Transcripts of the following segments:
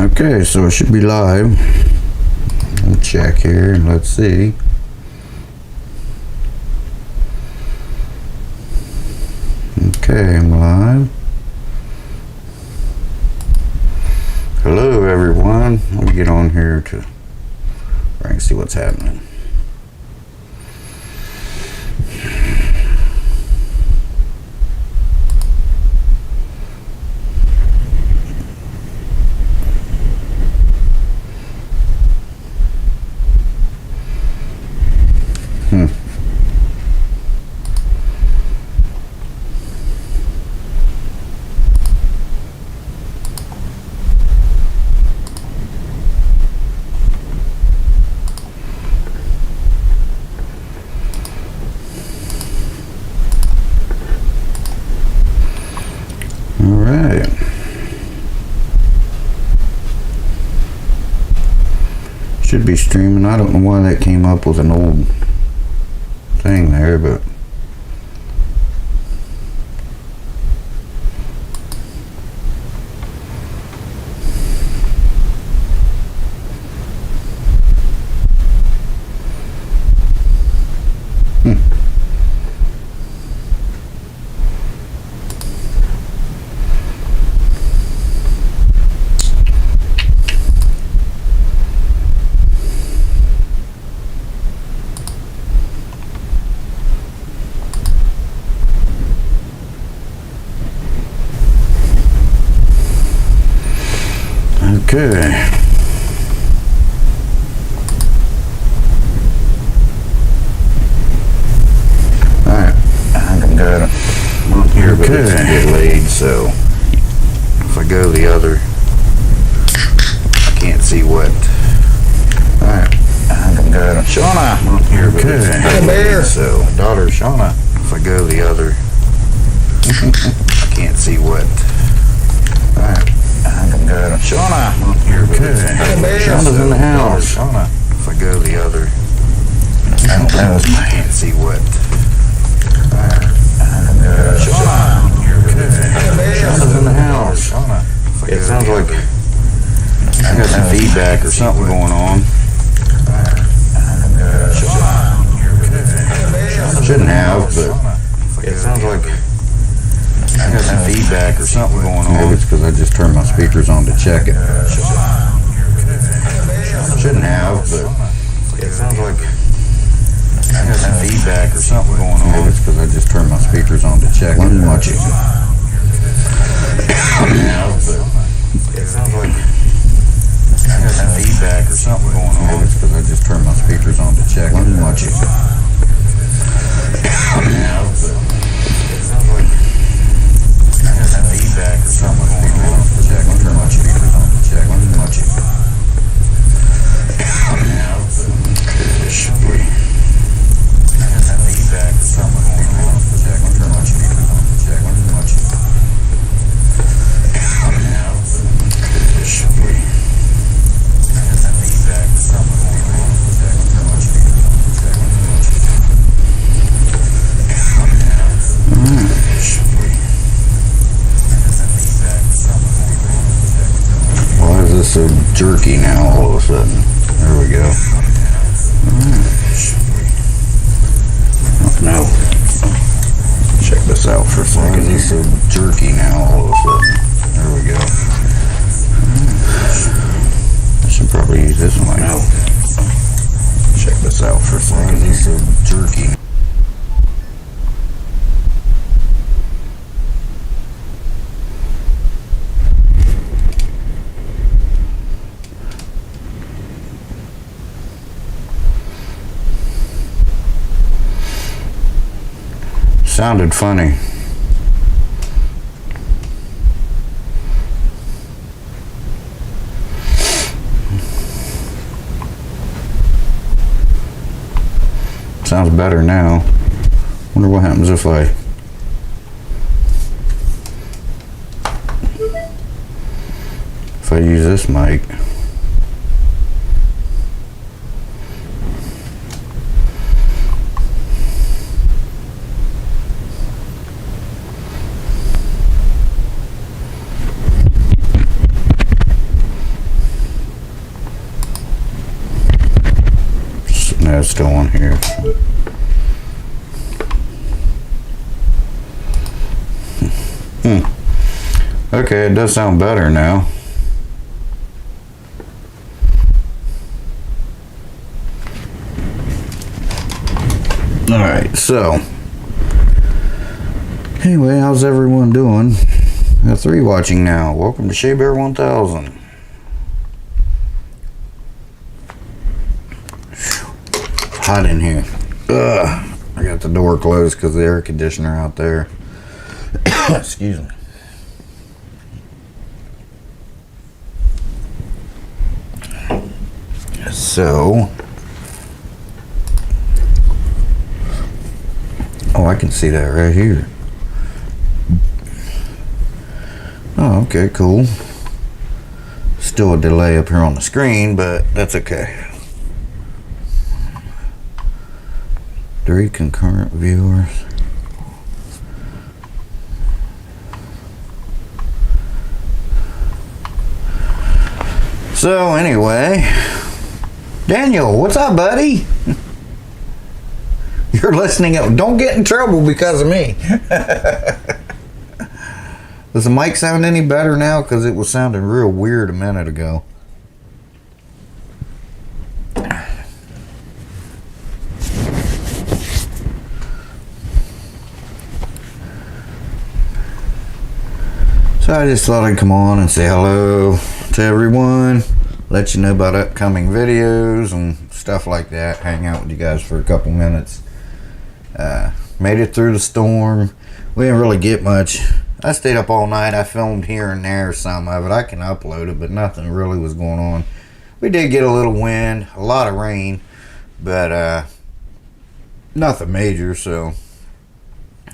Okay, so it should be live. We'll check here and let's see. Okay, I'm live. Hello everyone. Let me get on here to where I can see what's happening. Alright. Should be streaming. I don't know why that came up with an old thing there, but okay. Alright, I can get it on here, but it's delayed, so if I go the other, I can't see what. Alright, I can get it. Shauna, I'm on here, but it's delayed, so daughter Shauna, if I go the other, I can't see what. Alright. Shauna, here, Shauna's in the house. Shauna, if I go the other, I can't see what. Shauna, Shauna's in the house. Shauna, it sounds like I got some feedback or something going on. Shouldn't have, but it sounds like I got some feedback or something going on. Maybe it's because I just turned my speakers on to check it. Shouldn't have, but it sounds like I got some feedback or something going on. Maybe it's because I just turned my speakers on to check it. I'm watching. It sounds like I got some feedback or something going on. Maybe it's because I just turned my speakers on to check it. I'm watching. It sounds like feedback or something going on. Check, turn my speakers on. Check, watch it. It should be. Feedback or something going on. Check, turn my speakers on. Check, watch it. It should be. Feedback or something going on. Check, turn my speakers on. Check, watch it. It should be. Why is this so jerky now all of a sudden? There we go. No. Check this out for a second. Why is this so jerky now all of a sudden? There we go. I should probably use this one. No. Check this out for a second. Why is this so jerky? Sounded funny. Sounds better now. Wonder what happens if I use this mic. it's still on here. Okay, it does sound better now. Alright, so anyway, how's everyone doing? I got 3 watching now. Welcome to Shea Bear 1000. Hot in here. Ugh. I got the door closed because the air conditioner out there. Excuse me. So, oh, I can see that right here. Oh, okay, cool. Still a delay up here on the screen, but that's okay. 3 concurrent viewers. So anyway, Daniel, what's up, buddy? You're listening up. Don't get in trouble because of me. Does the mic sound any better now? Because it was sounding real weird a minute ago. So I just thought I'd come on and say hello to everyone, let you know about upcoming videos and stuff like that, hang out with you guys for a couple minutes. Made it through the storm. We didn't really get much. I stayed up all night. I filmed here and there some of it. I can upload it, but nothing really was going on. We did get a little wind, a lot of rain, but nothing major, so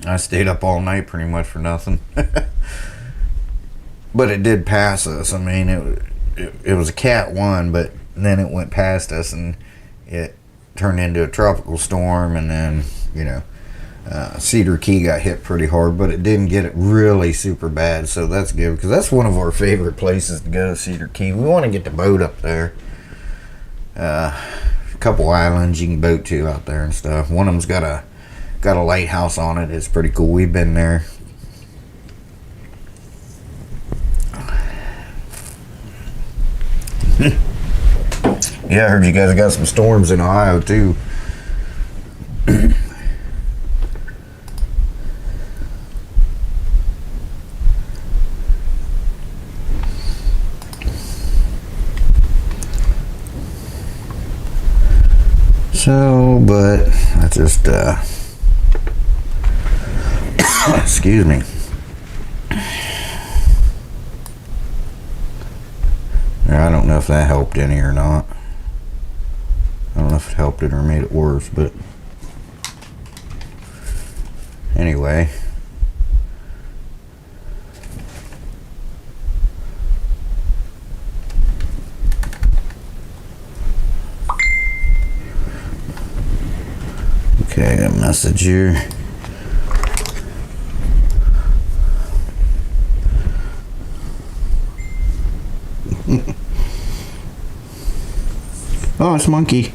I stayed up all night pretty much for nothing. But it did pass us. I mean, it was a Cat 1, but then it went past us and it turned into a tropical storm, and then, you know, Cedar Key got hit pretty hard, but it didn't get it really super bad, so that's good, because that's one of our favorite places to go, Cedar Key. We want to get the boat up there. A couple islands you can boat to out there and stuff. One of them's got a lighthouse on it. It's pretty cool. We've been there. Yeah, I heard you guys got some storms in Ohio too. So, but I just excuse me. I don't know if that helped any or not. I don't know if it helped it or made it worse, but anyway. Okay, I got a message here. Oh, it's Monkey.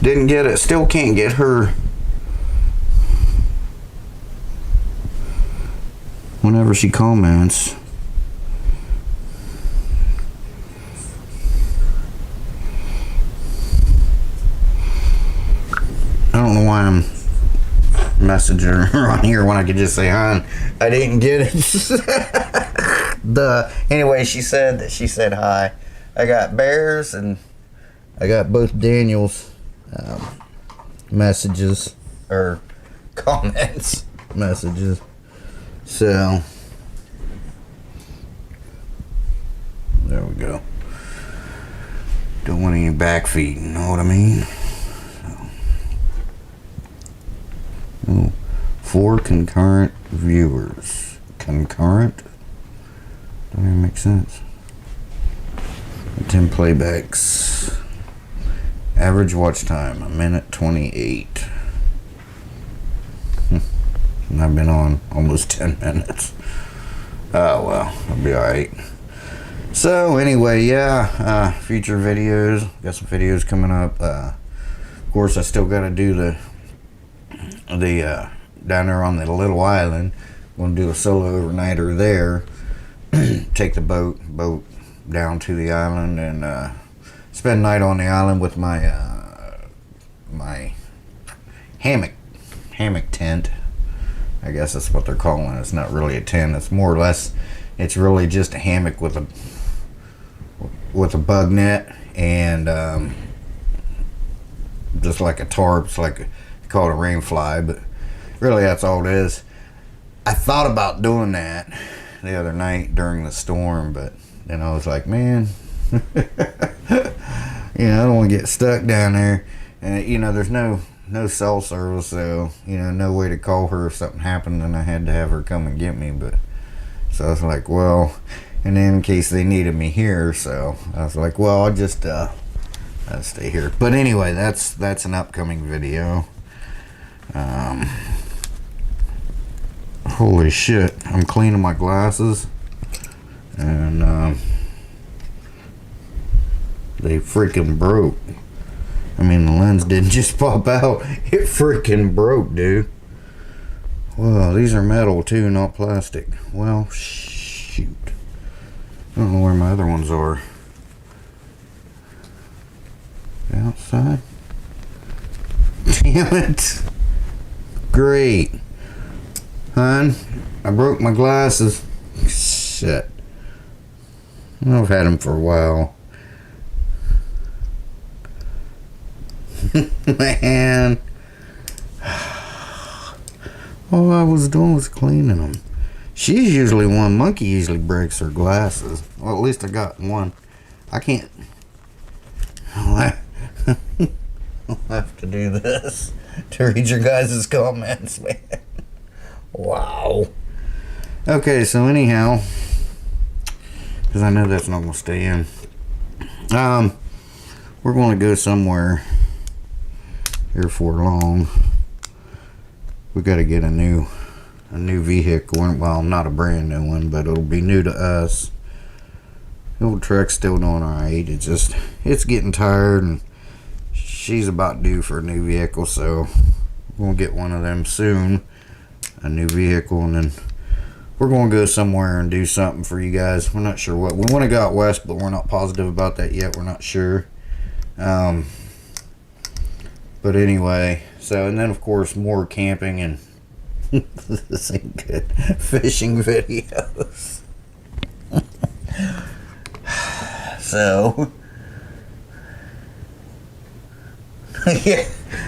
Didn't get it. Still can't get her. Whenever she comments. I don't know why I'm messaging her on here when I could just say hi. I didn't get it. Anyway, she said hi. I got Bears and I got both Daniel's messages or comments messages. So there we go. Don't want any back feet, you know what I mean? So, 4 concurrent viewers. Concurrent? Don't even make sense. 10 playbacks. Average watch time, 1:28. And I've been on almost 10 minutes. Oh well, I'll be alright. So anyway, yeah, future videos. Got some videos coming up. Of course, I still got to do the down there on the little island. I'm gonna do a solo overnighter there. Take the boat down to the island and spend night on the island with my my hammock tent. I guess that's what they're calling it. It's not really a tent. It's more or less, it's really just a hammock with a bug net and just like a tarp. It's like, they call it a rain fly, but really that's all it is. I thought about doing that the other night during the storm, but then I was like, man, I don't want to get stuck down there. And there's no cell service, so no way to call her if something happened and I had to have her come and get me. But so I was like, well, and then in case they needed me here, so I was like, well, I'll just I'll stay here. But anyway, that's an upcoming video. Holy shit, I'm cleaning my glasses and they freaking broke. I mean, the lens didn't just pop out, it freaking broke, dude. Well, these are metal too, not plastic. Well, shoot. I don't know where my other ones are. Outside? Damn it. Great. Hon, I broke my glasses. Shit. I've had them for a while. Man. All I was doing was cleaning them. She's usually one. Monkey usually breaks her glasses. Well, at least I got one. I can't. I'll have to do this to read your guys' comments, man. Wow. Okay, so anyhow, because I know that's not going to stay in. We're going to go somewhere here for long. We got to get a new vehicle. Well, not a brand new one, but it'll be new to us. The old truck's still doing alright. It's getting tired, and she's about due for a new vehicle, so we're gonna get one of them soon, a new vehicle, and then we're gonna go somewhere and do something for you guys. We're not sure what. We want to go out west, but we're not positive about that yet. We're not sure. But anyway, so, and then of course more camping and this ain't good, fishing videos. So yeah,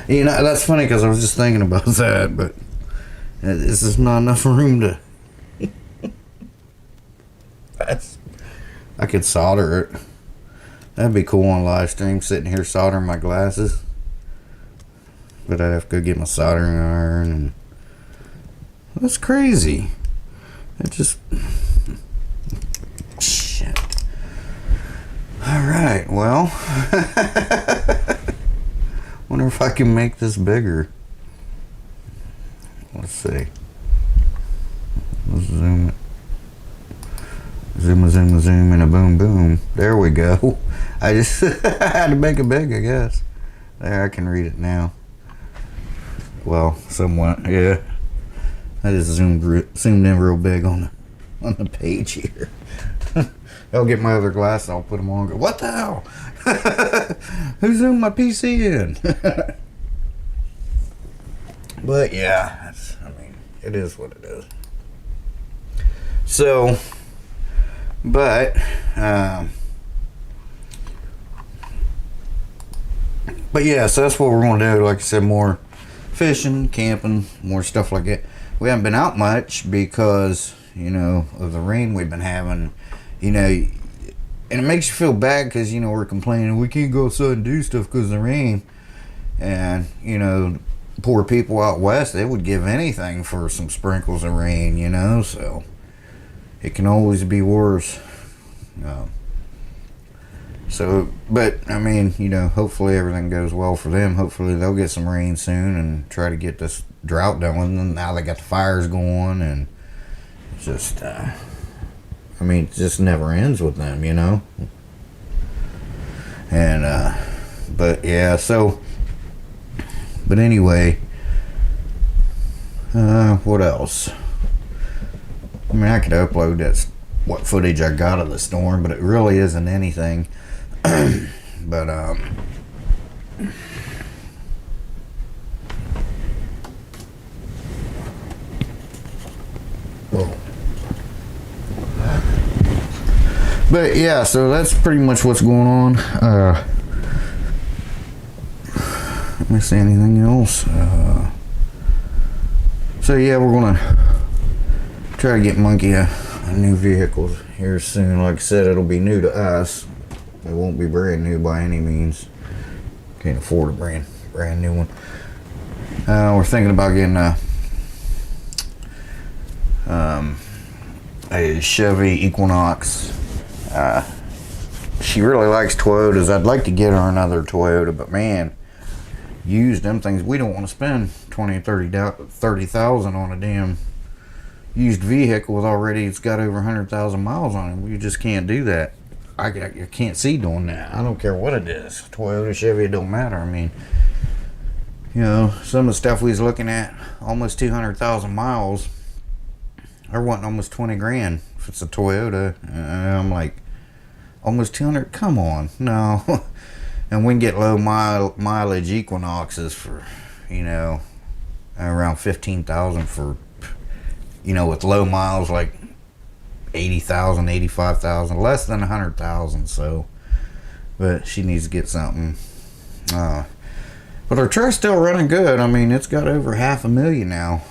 that's funny because I was just thinking about that, but this is not enough room to I could solder it. That'd be cool on live stream, sitting here soldering my glasses. But I'd have to go get my soldering iron, and that's crazy. It just shit. Alright, well, wonder if I can make this bigger. Let's see. Let's zoom it. Zoom, and a boom, boom. There we go. I just had to make it big, I guess. There, I can read it now. Well, somewhat, yeah. I just zoomed in real big on the page here. I'll get my other glasses, I'll put them on and go, what the hell? Who zoomed my PC in? But yeah, it is what it is. So, but yeah, so that's what we're going to do. Like I said, more fishing, camping, more stuff like that. We haven't been out much because, of the rain we've been having, and it makes you feel bad because, we're complaining we can't go outside and do stuff because of the rain. And, poor people out west, they would give anything for some sprinkles of rain, so it can always be worse. So, but hopefully everything goes well for them. Hopefully they'll get some rain soon and try to get this drought done. And now they got the fires going, and it's just I mean, it just never ends with them, you know. And but yeah, so but anyway, what else? I mean, I could upload that's what footage I got of the storm, but it really isn't anything. But but yeah, so that's pretty much what's going on. Let me see anything else. So yeah, we're gonna try to get Monkey a new vehicle here soon. Like I said, it'll be new to us. It won't be brand new by any means. Can't afford a brand new one. We're thinking about getting a Chevy Equinox. She really likes Toyotas. I'd like to get her another Toyota, but man, used them things. We don't want to spend 20 30,000 on a damn used vehicle with already it's got over 100,000 miles on it. We just can't do that. I can't see doing that. I don't care what it is. Toyota, Chevy, it don't matter. I mean, you know, some of the stuff we was looking at, almost 200,000 miles, they're wanting almost 20 grand if it's a Toyota. I'm like, almost 200? Come on, no. And we can get low mileage Equinoxes for, you know, around 15,000 for, you know, with low miles like 80,000, 85,000, less than 100,000. So, but she needs to get something. But her truck's still running good. I mean, it's got over 500,000 now.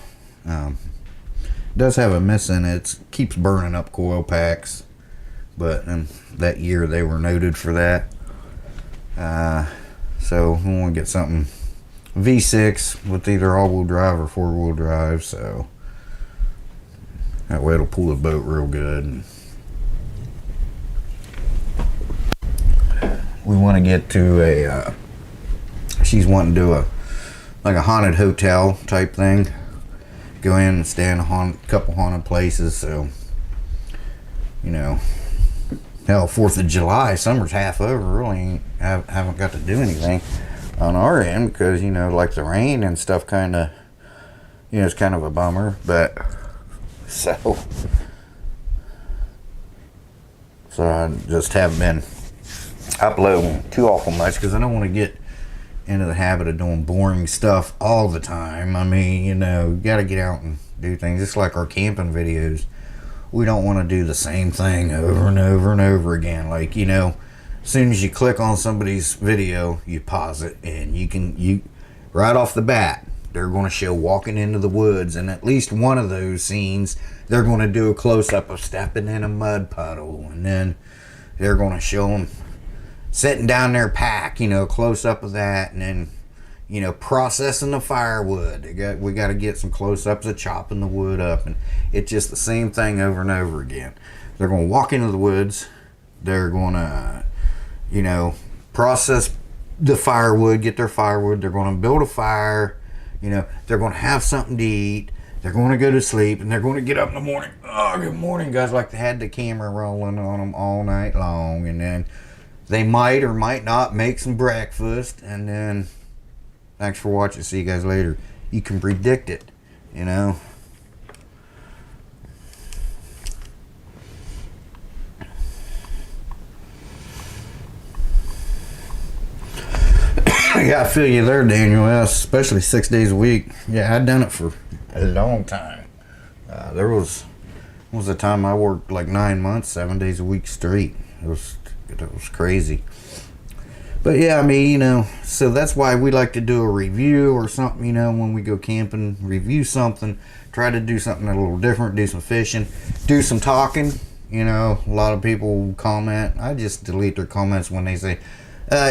Does have a miss in it. It keeps burning up coil packs, but that year they were noted for that. So we want to get something V6 with either all-wheel drive or four-wheel drive, so that way it'll pull the boat real good. And we want to get to a she's wanting to do a haunted hotel type thing. Go in and stay in a couple haunted places. So, you know, hell, 4th of July, summer's half over. Really haven't got to do anything on our end because, you know, like the rain and stuff kind of, you know, it's kind of a bummer. But so I just haven't been uploading too awful much because I don't want to get into the habit of doing boring stuff all the time. I mean, you know, you got to get out and do things. Just like our camping videos, we don't want to do the same thing over and over and over again. Like, you know, as soon as you click on somebody's video, you pause it, and you right off the bat, they're going to show walking into the woods, and at least one of those scenes, they're going to do a close-up of stepping in a mud puddle, and then they're going to show them setting down their pack, you know, close-up of that, and then, you know, processing the firewood. We got to get some close-ups of chopping the wood up, and it's just the same thing over and over again. They're going to walk into the woods, they're going to, you know, process the firewood, get their firewood, they're going to build a fire, you know, they're going to have something to eat, they're going to go to sleep, and they're going to get up in the morning. Oh, good morning, guys, like they had the camera rolling on them all night long, and then they might or might not make some breakfast, and then thanks for watching. See you guys later. You can predict it, you know. Yeah, I feel you there, Daniel. Yeah, especially 6 days a week. Yeah, I'd done it for a long time. There was a time I worked like 9 months, 7 days a week straight. It was crazy. But yeah, I mean, you know, so that's why we like to do a review or something, you know, when we go camping, review something, try to do something a little different, do some fishing, do some talking. You know, a lot of people comment. I just delete their comments when they say,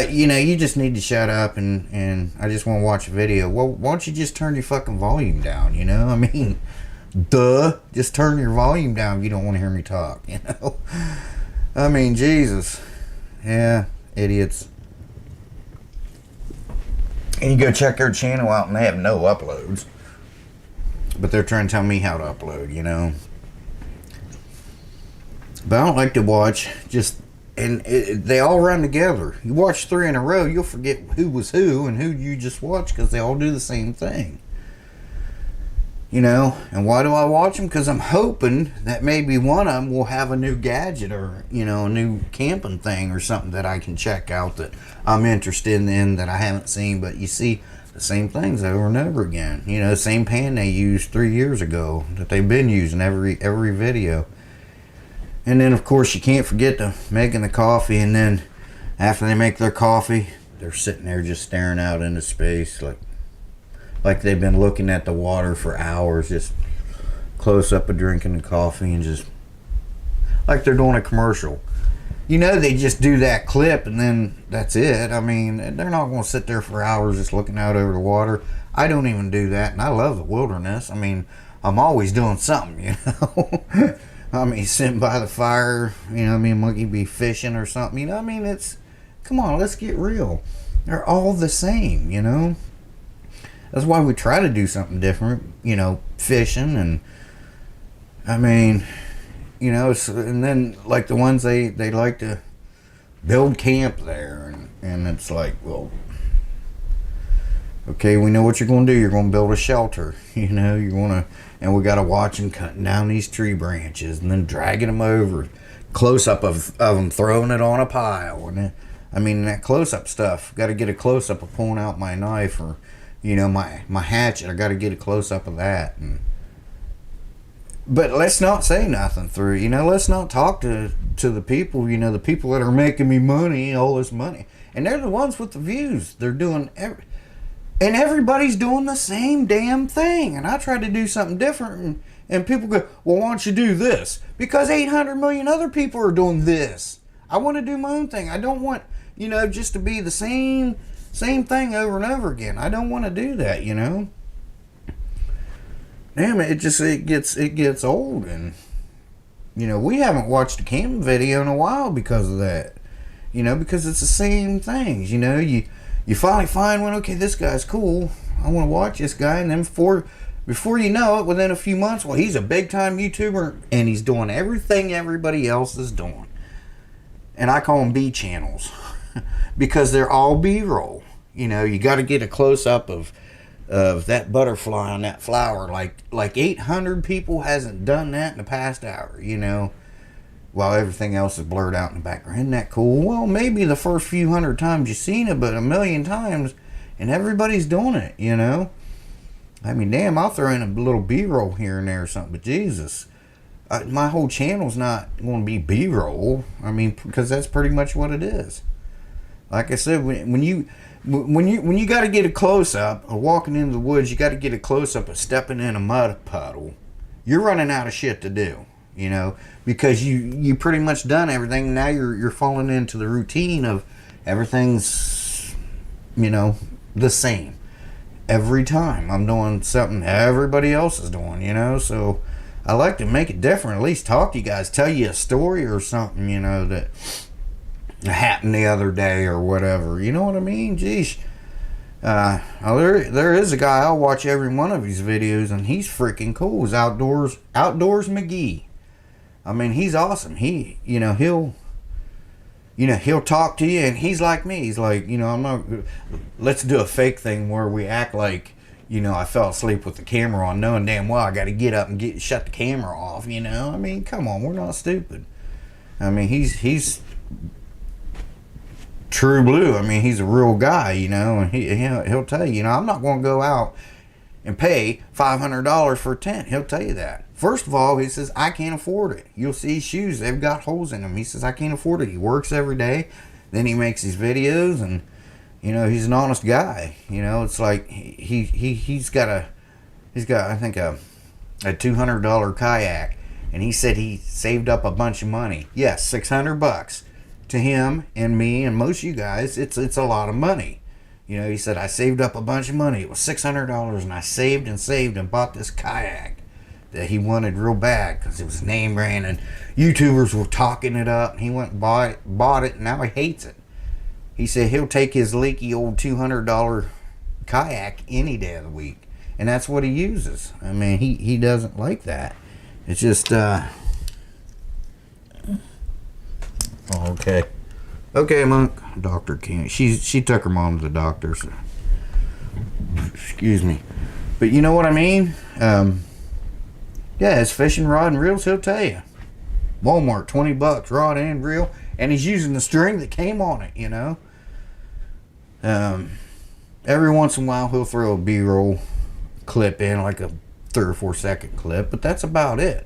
you know, you just need to shut up and I just want to watch a video. Well, why don't you just turn your fucking volume down, you know? I mean, duh, just turn your volume down if you don't want to hear me talk, you know? I mean, Jesus. Yeah, idiots. And you go check their channel out and they have no uploads. But they're trying to tell me how to upload, you know. But I don't like to watch just, and they all run together. You watch 3 in a row, you'll forget who was who and who you just watched because they all do the same thing. You know, and why do I watch them? Because I'm hoping that maybe one of them will have a new gadget or, you know, a new camping thing or something that I can check out that I'm interested in that I haven't seen. But you see the same things over and over again. You know, same pan they used 3 years ago that they've been using every video. And then, of course, you can't forget making the coffee. And then after they make their coffee, they're sitting there just staring out into space like they've been looking at the water for hours, just close up of drinking the coffee and just like they're doing a commercial. You know, they just do that clip and then that's it. I mean, they're not going to sit there for hours just looking out over the water. I don't even do that, and I love the wilderness. I mean, I'm always doing something, you know. I mean, sitting by the fire, you know, me and Monkey be fishing or something, you know. I mean, come on, let's get real. They're all the same, you know. That's why we try to do something different, you know, fishing and, I mean, you know, and then like the ones they like to build camp there, and it's like, well, okay, we know what you're going to do. You're going to build a shelter, you know, and we got to watch them cutting down these tree branches and then dragging them over, close up of them throwing it on a pile. And I mean, that close up stuff, got to get a close up of pulling out my knife or, you know, my hatchet. I got to get a close up of that. But let's not say nothing through, you know, let's not talk to the people, you know, the people that are making me money, all this money. And they're the ones with the views. They're doing and everybody's doing the same damn thing. And I try to do something different and people go, well, why don't you do this? Because 800 million other people are doing this. I want to do my own thing. I don't want, you know, just to be the same thing over and over again. I don't want to do that, you know. Damn it, it gets old, and you know, we haven't watched a camping video in a while because of that. You know, because it's the same things, you know, you finally find one, okay, this guy's cool. I want to watch this guy, and then before you know it, within a few months, well, he's a big time YouTuber and he's doing everything everybody else is doing. And I call them B channels because they're all B-roll. You know, you got to get a close-up of that butterfly on that flower. Like 800 people hasn't done that in the past hour, you know, while everything else is blurred out in the background. Isn't that cool? Well, maybe the first few hundred times you've seen it, but a million times, and everybody's doing it, you know. I mean, damn, I'll throw in a little B-roll here and there or something, but Jesus, my whole channel's not going to be B-roll. I mean, because that's pretty much what it is. Like I said, when you got to get a close-up of walking into the woods, you got to get a close-up of stepping in a mud puddle. You're running out of shit to do, you know, because you pretty much done everything. Now you're falling into the routine of everything's, you know, the same. Every time I'm doing something everybody else is doing, you know, so I like to make it different. At least talk to you guys, tell you a story or something, you know, that happened the other day or whatever. You know what I mean? Geesh. There is a guy, I'll watch every one of his videos, and he's freaking cool. He's Outdoors McGee. I mean, he's awesome. He'll talk to you, and he's like me. He's like, you know, let's do a fake thing where we act like, you know, I fell asleep with the camera on, knowing damn well I got to get up and shut the camera off, you know? I mean, come on, we're not stupid. I mean, he's true blue. I mean, he's a real guy, you know, and he'll tell you, you know, I'm not going to go out and pay $500 for a tent. He'll tell you that. First of all, he says, I can't afford it. You'll see his shoes, they've got holes in them. He says, I can't afford it. He works every day. Then he makes his videos, and, you know, he's an honest guy. You know, it's like he's got I think a $200 kayak, and he said he saved up a bunch of money. Yes, $600 to him and me and most of you guys. It's a lot of money. You know, he said, I saved up a bunch of money. It was $600, and I saved and bought this kayak that he wanted real bad because it was name brand, and YouTubers were talking it up, and he went and bought it, and now he hates it. He said he'll take his leaky old $200 kayak any day of the week, and that's what he uses. I mean, he doesn't like that. It's just Oh, okay. Okay, Monk. Doctor can't. She took her mom to the doctor. So. Excuse me. But you know what I mean? Yeah, it's fishing rod and reels, he'll tell you. Walmart, $20, rod and reel. And he's using the string that came on it, you know? Every once in a while, he'll throw a B-roll clip in, like a 3 or 4 second clip, but that's about it.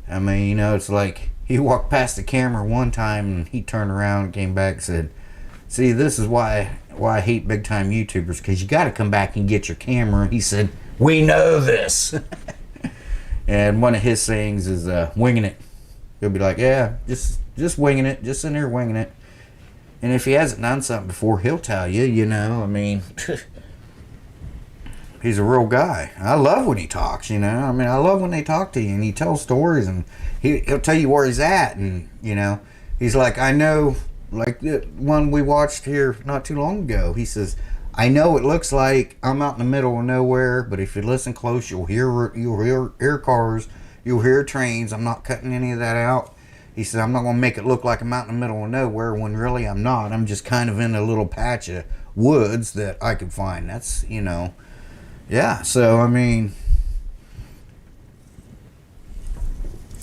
I mean, you know, it's like he walked past the camera one time and he turned around and came back and said, see, this is why I hate big time YouTubers, because you got to come back and get your camera. He said, we know this. And one of his sayings is winging it. He'll be like, yeah, just winging it, just in there winging it. And if he hasn't done something before, he'll tell you, you know, I mean, he's a real guy. I love when he talks, you know. I mean, I love when they talk to you and he tells stories and he'll tell you where he's at. And, you know, he's like, I know, like the one we watched here not too long ago. He says, I know it looks like I'm out in the middle of nowhere, but if you listen close, you'll hear cars, you'll hear trains. I'm not cutting any of that out. He said, I'm not going to make it look like I'm out in the middle of nowhere when really I'm not. I'm just kind of in a little patch of woods that I could find. That's, you know, yeah. So, I mean,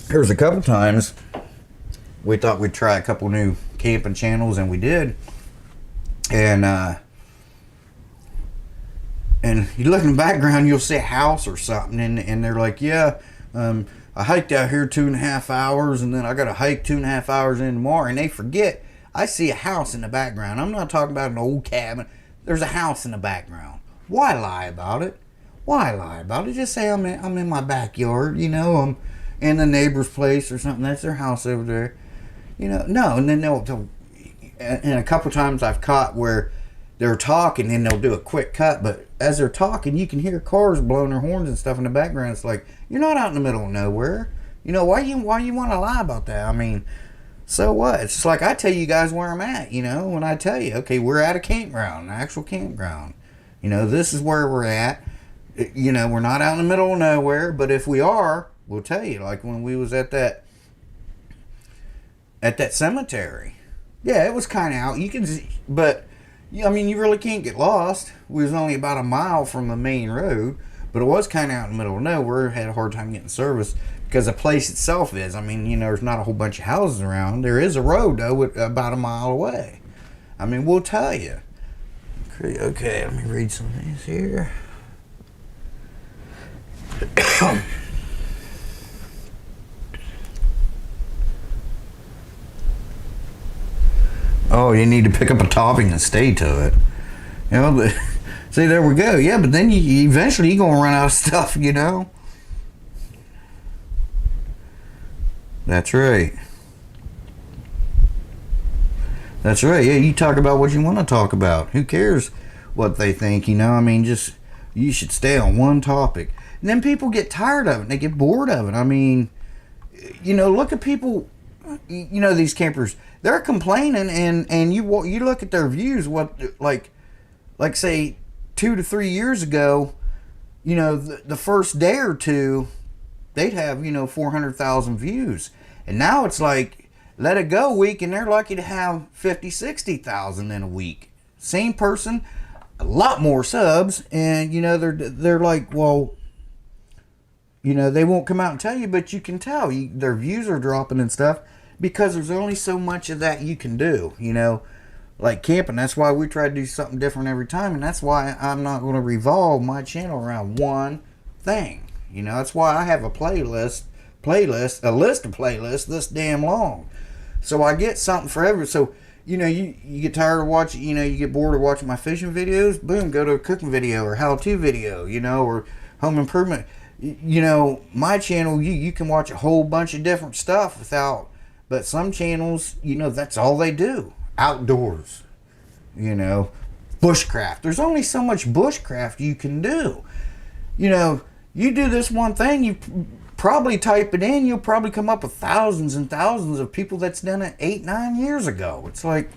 there's a couple times we thought we'd try a couple new camping channels, and we did. And you look in the background, you'll see a house or something, and they're like, yeah, I hiked out here 2.5 hours, and then I got to hike 2.5 hours in tomorrow, and they forget I see a house in the background. I'm not talking about an old cabin. There's a house in the background. Why lie about it? Why lie about it? Just say I'm in my backyard, you know, I'm in the neighbor's place or something. That's their house over there. You know, no, and then and a couple times I've caught where they're talking and they'll do a quick cut, but as they're talking, you can hear cars blowing their horns and stuff in the background. It's like, you're not out in the middle of nowhere. You know, why you want to lie about that? I mean, so what? It's just like I tell you guys where I'm at, you know, when I tell you, okay, we're at a campground, an actual campground. You know, this is where we're at. You know, we're not out in the middle of nowhere, but if we are, we'll tell you. Like when we was at that cemetery. Yeah, it was kind of out. You can, but I mean, you really can't get lost. We was only about a mile from the main road, but it was kind of out in the middle of nowhere. Had a hard time getting service because the place itself is. I mean, you know, there's not a whole bunch of houses around. There is a road though, about a mile away. I mean, we'll tell you. Okay, let me read some of these here. Oh, you need to pick up a topping and stay to it. You know, but see, there we go. Yeah, but then you eventually you're gonna run out of stuff, you know. That's right. That's right. Yeah, you talk about what you want to talk about. Who cares what they think, you know? I mean, just you should stay on one topic. And then people get tired of it. And they get bored of it. I mean, you know, look at people. You know, these campers, they're complaining, and you look at their views. What like say 2 to 3 years ago, you know, the first day or two, they'd have 400,000 views, and now it's like let it go a week, and they're lucky to have 50-60,000 in a week. Same person, a lot more subs, and you know they're like, well, you know, they won't come out and tell you, but you can tell their views are dropping and stuff. Because there's only so much of that you can do, you know, like camping. That's why we try to do something different every time, and that's why I'm not going to revolve my channel around one thing. You know, that's why I have a list of playlists this damn long. So I get something for every. So, you know, you get tired of watching, you know, you get bored of watching my fishing videos, boom, go to a cooking video or how-to video, you know, or home improvement. You know, my channel, you can watch a whole bunch of different stuff without. But some channels, you know, that's all they do. Outdoors. You know, bushcraft. There's only so much bushcraft you can do. You know, you do this one thing, you probably type it in, you'll probably come up with thousands and thousands of people that's done it 8-9 years ago. It's like,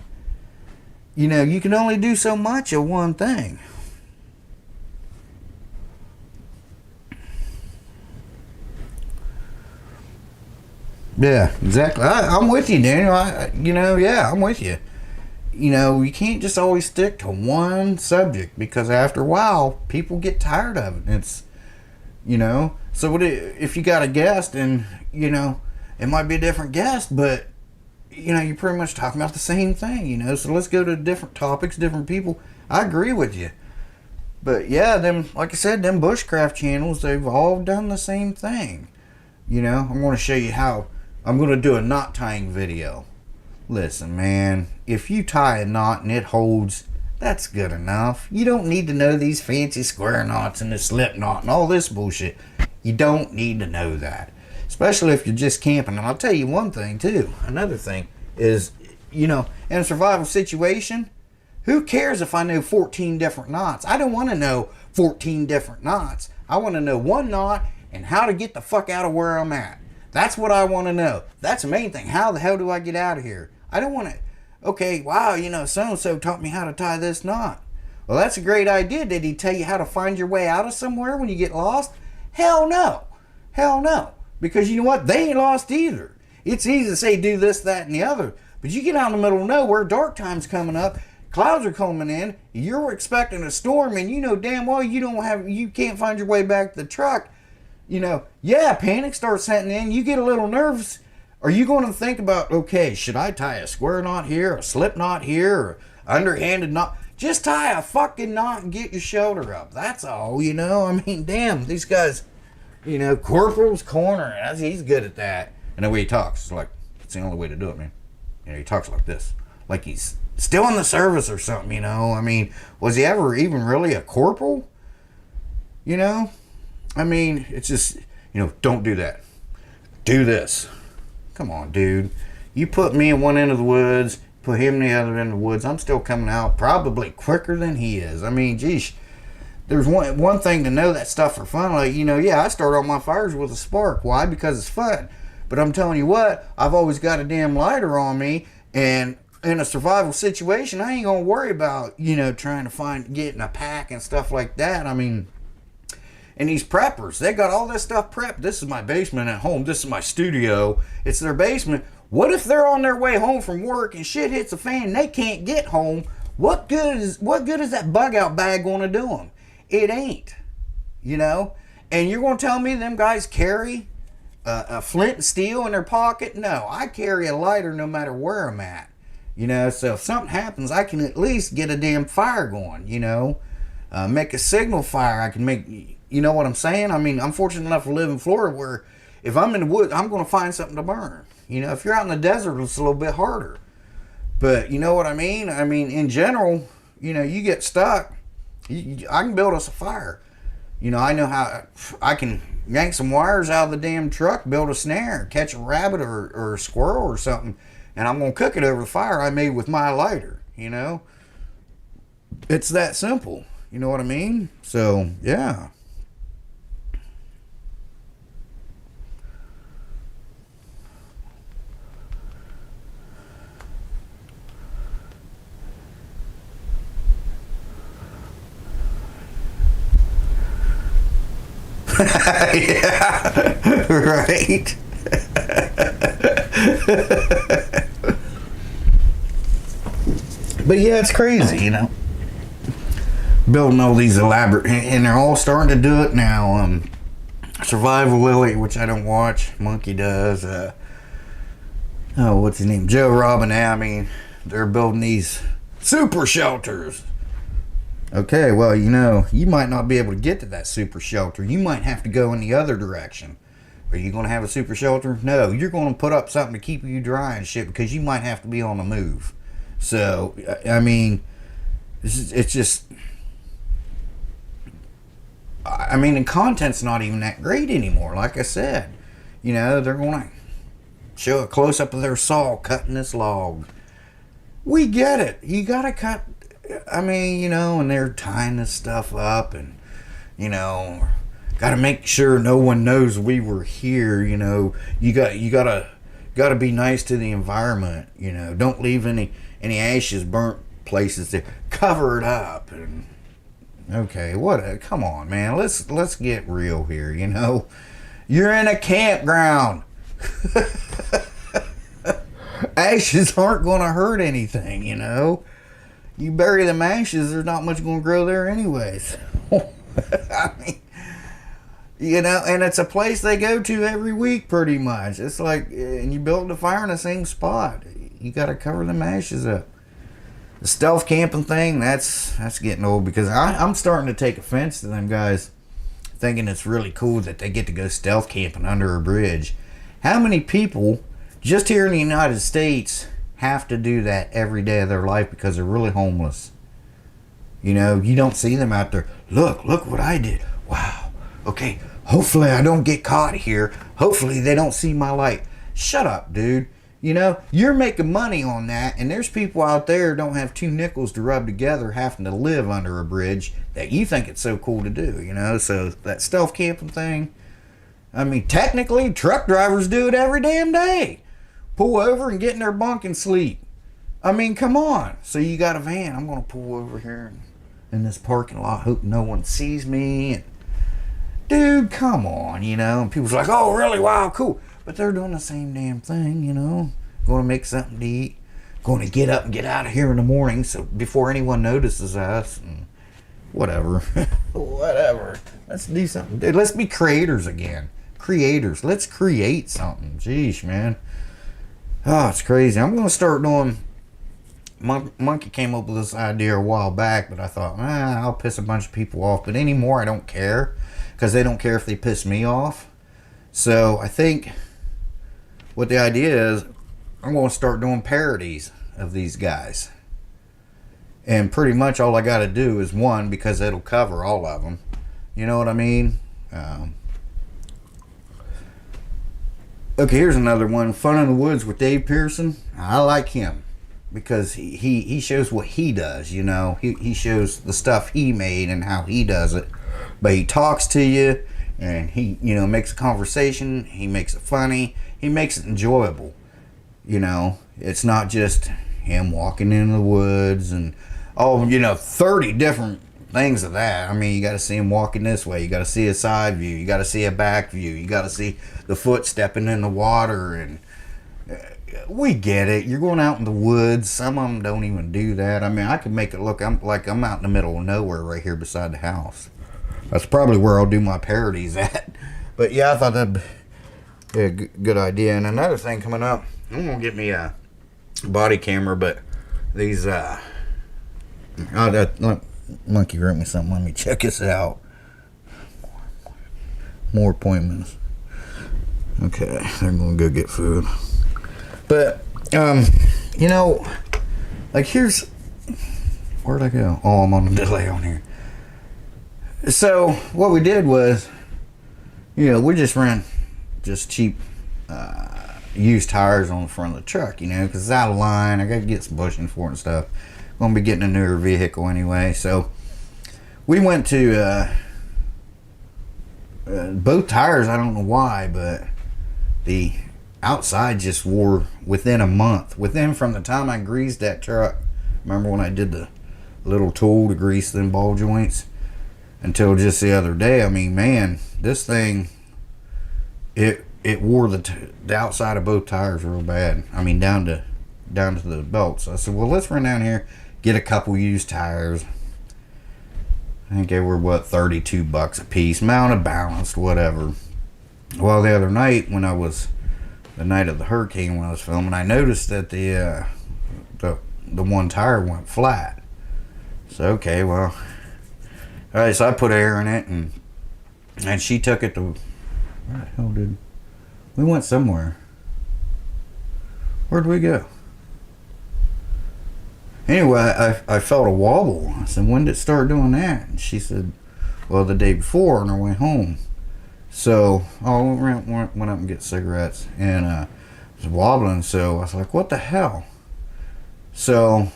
you know, you can only do so much of one thing. Yeah, exactly. I'm with you, Daniel. I'm with you. You can't just always stick to one subject because after a while, people get tired of it. So if you got a guest and, it might be a different guest, but, you're pretty much talking about the same thing, so let's go to different topics, different people. I agree with you. But yeah, like I said, them bushcraft channels, they've all done the same thing. I'm going to show you how. I'm going to do a knot tying video. Listen, man, if you tie a knot and it holds, that's good enough. You don't need to know these fancy square knots and the slip knot and all this bullshit. You don't need to know that. Especially if you're just camping. And I'll tell you one thing, too. Another thing is, in a survival situation, who cares if I know 14 different knots? I don't want to know 14 different knots. I want to know one knot and how to get the fuck out of where I'm at. That's what I want to know. That's the main thing. How the hell do I get out of here? I don't want to, okay, wow, so-and-so taught me how to tie this knot. Well, that's a great idea. Did he tell you how to find your way out of somewhere when you get lost? Hell no. Hell no. Because you know what? They ain't lost either. It's easy to say do this, that, and the other. But you get out in the middle of nowhere, dark time's coming up, clouds are coming in, you're expecting a storm, and you know damn well you can't find your way back to the truck. Panic starts setting in, you get a little nervous. Are you going to think about, okay, should I tie a square knot here, a slip knot here, or underhanded knot? Just tie a fucking knot and get your shoulder up. That's all, damn, these guys, Corporal's Corner, he's good at that. And the way he talks, it's the only way to do it, man. He talks like this, like he's still in the service or something, was he ever even really a corporal? It's just, don't do that. Do this. Come on, dude. You put me in one end of the woods, put him in the other end of the woods, I'm still coming out probably quicker than he is. Geesh. There's one thing to know that stuff for fun. I start all my fires with a spark. Why? Because it's fun. But I'm telling you what, I've always got a damn lighter on me, and in a survival situation, I ain't gonna worry about, trying to getting a pack and stuff like that. And these preppers, they got all this stuff prepped. This is my basement at home. This is my studio. It's their basement. What if they're on their way home from work and shit hits the fan and they can't get home? What good is that bug out bag going to do them? It ain't, And you're going to tell me them guys carry a flint and steel in their pocket? No, I carry a lighter no matter where I'm at. So if something happens, I can at least get a damn fire going, make a signal fire. I can make... You know what I'm saying? I'm fortunate enough to live in Florida where if I'm in the woods, I'm going to find something to burn. If you're out in the desert, it's a little bit harder. But you know what I mean? In general, you get stuck. I can build us a fire. I know how I can yank some wires out of the damn truck, build a snare, catch a rabbit or a squirrel or something, and I'm going to cook it over the fire I made with my lighter. It's that simple. You know what I mean? So, yeah. Yeah, right. But yeah, it's crazy, building all these elaborate, and they're all starting to do it now. Survival Lily, which I don't watch, Monkey does. What's his name? Joe Robbin. They're building these super shelters. Okay, well, you might not be able to get to that super shelter. You might have to go in the other direction. Are you going to have a super shelter? No, you're going to put up something to keep you dry and shit because you might have to be on the move. So, it's just... the content's not even that great anymore, like I said. They're going to show a close-up of their saw cutting this log. We get it. You got to cut... and they're tying this stuff up and, got to make sure no one knows we were here. You gotta be nice to the environment. Don't leave any ashes, burnt places there. Cover it up. And okay, come on, man. Let's get real here. You're in a campground. ashes aren't going to hurt anything, you know. You bury them ashes, there's not much going to grow there anyways. I mean, you know, and it's a place they go to every week pretty much. It's like, and you build the fire in the same spot. You got to cover them ashes up. The stealth camping thing, that's getting old, because I'm starting to take offense to them guys thinking it's really cool that they get to go stealth camping under a bridge. How many people just here in the United States have to do that every day of their life because they're really homeless? You know, you don't see them out there. Look what I did. Wow. Okay, hopefully I don't get caught here. Hopefully they don't see my light. Shut up, dude. You know, you're making money on that, and there's people out there who don't have 2 nickels to rub together having to live under a bridge that you think it's so cool to do, you know? So that stealth camping thing, I mean, technically, truck drivers do it every damn day. Pull over and get in their bunk and sleep. I mean, come on. So you got a van. I'm going to pull over here in this parking lot, hope no one sees me. And, dude, come on, you know? And people's like, oh, really? Wow, cool. But they're doing the same damn thing, you know? Going to make something to eat. Going to get up and get out of here in the morning so before anyone notices us. And whatever. Whatever. Let's do something. Dude, let's be creators again. Creators. Let's create something. Jeez, man. Oh, it's crazy. I'm going to start doing... Monkey came up with this idea a while back, but I thought, I'll piss a bunch of people off. But anymore, I don't care. Because they don't care if they piss me off. So I think what the idea is, I'm going to start doing parodies of these guys. And pretty much all I got to do is one, because it'll cover all of them. You know what I mean? Okay, here's another one. Fun in the Woods with Dave Pearson. I like him because he shows what he does, you know. He shows the stuff he made and how he does it. But he talks to you, and he, you know, makes a conversation. He makes it funny. He makes it enjoyable. You know, it's not just him walking in the woods and, 30 different things of that. I mean, you got to see him walking this way. You got to see a side view. You got to see a back view. You got to see the foot stepping in the water. And we get it. You're going out in the woods. Some of them don't even do that. I mean, I could make it look like I'm out in the middle of nowhere right here beside the house. That's probably where I'll do my parodies at. But yeah, I thought that'd be a good idea. And another thing coming up, I'm going to get me a body camera, but these, Monkey wrote me something. Let me check this out. More appointments. Okay, they're going to go get food. But, you know, like here's, where'd I go? Oh, I'm on a delay on here. So, what we did was, you know, we just ran just cheap used tires on the front of the truck, you know, because it's out of line. I got to get some bushing for it and stuff. Going to be getting a newer vehicle anyway. So, we went to both tires. I don't know why, but the outside just wore within a month. From the time I greased that truck. Remember when I did the little tool to grease them ball joints? Until just the other day. I mean, man, this thing, it wore the outside of both tires real bad. I mean, down to the belt. So I said, well, let's run down here, get a couple used tires. I think they were, $32 a piece, mounted, balanced, whatever. Well, the other night, the night of the hurricane when I was filming, I noticed that the one tire went flat. So, okay, well, all right, so I put air in it, and she took it to, where the hell did, we went somewhere. Where'd we go? Anyway, I felt a wobble. I said, when did it start doing that? And she said, well, the day before on our way home. So, we went up and get cigarettes, and it was wobbling, so I was like, what the hell? So,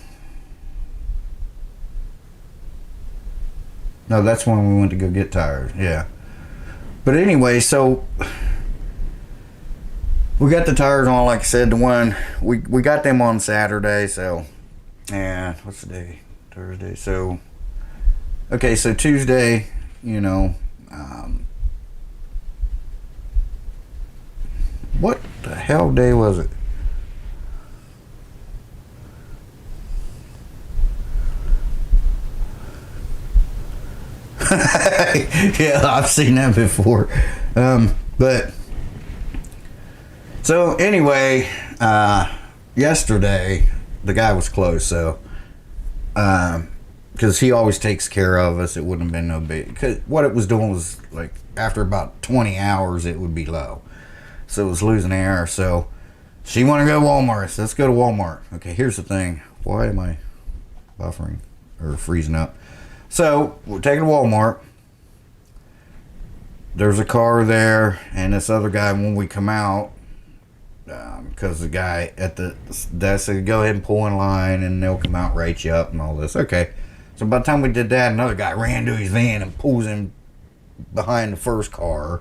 no, that's when we went to go get tires, yeah. But anyway, so we got the tires on, like I said, the one, we got them on Saturday, so, yeah, what's the day? Thursday, so, okay, so Tuesday, you know, what the hell day was it? Yeah, I've seen that before. But so anyway, yesterday the guy was closed, so because he always takes care of us, it wouldn't have been no big. Because what it was doing was like after about 20 hours, it would be low, so it was losing air. So she wanted to go to Walmart. So let's go to Walmart. Okay, here's the thing. Why am I buffering or freezing up? So we're taking to Walmart. There's a car there, and this other guy, when we come out, because the guy at the desk said, go ahead and pull in line, and they'll come out, rate you up, and all this. Okay. So by the time we did that, another guy ran to his van and pulls him behind the first car.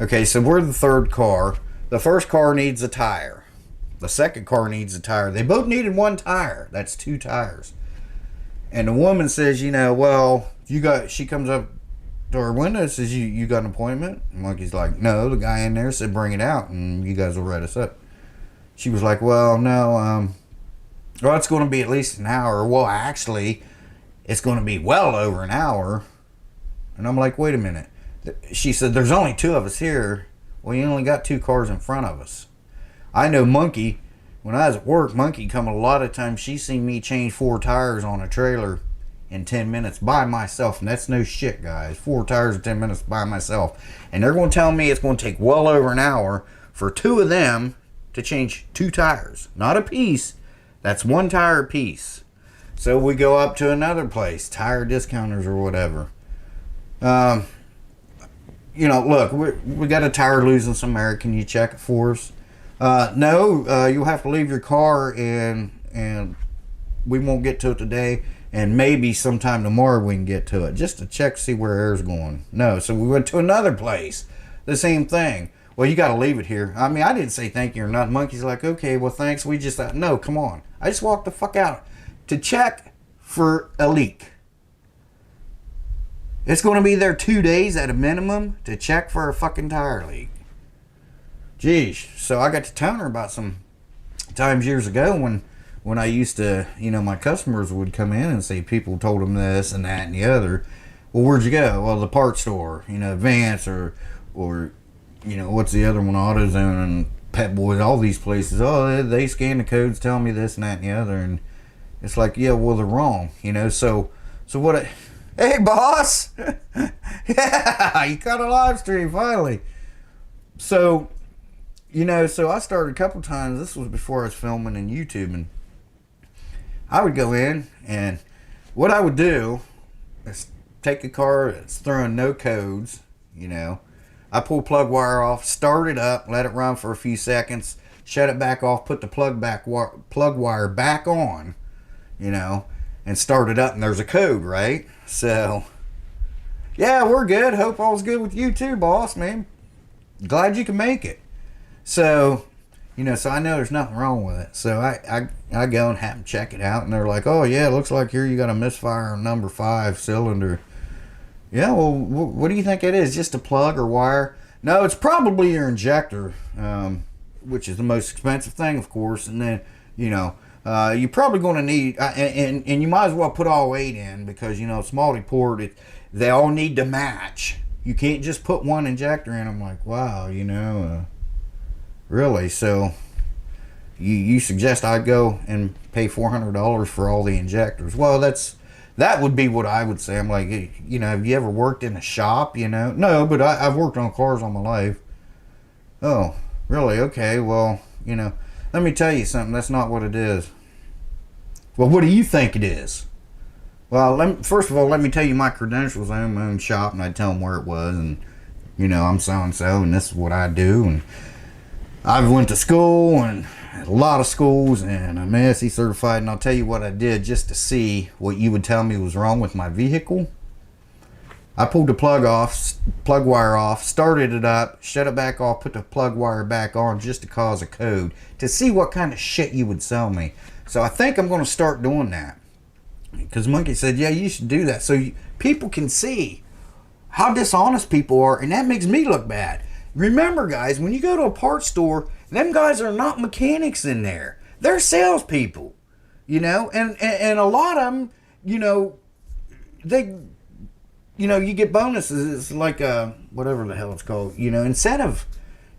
Okay, so we're the third car. The first car needs a tire. The second car needs a tire. They both needed one tire. That's 2 tires. And the woman says, well, she comes up to our window and says, you got an appointment? And Monkey's like, no, the guy in there said bring it out and you guys will write us up. She was like, well, no, well, it's going to be at least an hour. Well, actually, it's going to be well over an hour. And I'm like, wait a minute. She said, there's only 2 of us here. Well, you only got 2 cars in front of us. I know Monkey, when I was at work, Monkey come a lot of times. She seen me change 4 tires on a trailer in 10 minutes by myself. And that's no shit, guys. 4 tires in 10 minutes by myself. And they're going to tell me it's going to take well over an hour for 2 of them to change 2 tires. Not a piece. That's 1 tire a piece. So we go up to another place, Tire Discounters or whatever. Look, we got a tire losing some air. Can you check it for us? No, you'll have to leave your car and we won't get to it today. And maybe sometime tomorrow we can get to it. Just to check, see where air's going. No, so we went to another place. The same thing. Well, you got to leave it here. I mean, I didn't say thank you or nothing. Monkey's like, okay, well, thanks. We just, no, come on. I just walked the fuck out to check for a leak. It's going to be there 2 days at a minimum to check for a fucking tire leak. Jeez. So I got to telling her about some times years ago when I used to, my customers would come in and say people told them this and that and the other. Well, where'd you go? Well, the parts store, Vance or what's the other one? AutoZone and Pet Boys, all these places. Oh, they scan the codes, tell me this and that and the other. And it's like, yeah, well, they're wrong, So what? Hey, boss. Yeah, you caught a live stream finally. So, so I started a couple times. This was before I was filming in YouTube, and I would go in, and what I would do is take a car that's throwing no codes, I pull plug wire off, start it up, let it run for a few seconds, shut it back off, put the plug wire back on, and start it up, and there's a code, right? So, yeah, we're good. Hope all's good with you too, boss, man. Glad you can make it. So, so I know there's nothing wrong with it. So I go and have them check it out, and they're like, oh, yeah, it looks like here you got a misfire on number 5 cylinder. Yeah, well, what do you think it is? Just a plug or wire? No, it's probably your injector, which is the most expensive thing, of course. And then, you're probably going to need, and you might as well put all 8 in because, it's multi-port. They all need to match. You can't just put one injector in. I'm like, wow, really? So you suggest I go and pay $400 for all the injectors? Well, that would be what I would say. I'm like, have you ever worked in a shop? No, but I've worked on cars all my life. Oh, really? Okay, well, let me tell you something. That's not what it is. Well, what do you think it is? Well, first of all, let me tell you my credentials. I own my own shop, and I tell them where it was, and I'm so-and-so, and this is what I do, and I went to school, and a lot of schools, and I'm ASE certified, and I'll tell you what I did just to see what you would tell me was wrong with my vehicle. I pulled the plug wire off, started it up, shut it back off, put the plug wire back on just to cause a code, to see what kind of shit you would sell me. So I think I'm going to start doing that. Because Monkey said, yeah, you should do that. So people can see how dishonest people are, and that makes me look bad. Remember, guys, when you go to a parts store, them guys are not mechanics in there. They're salespeople, and a lot of them, you get bonuses. It's like whatever the hell it's called, incentive.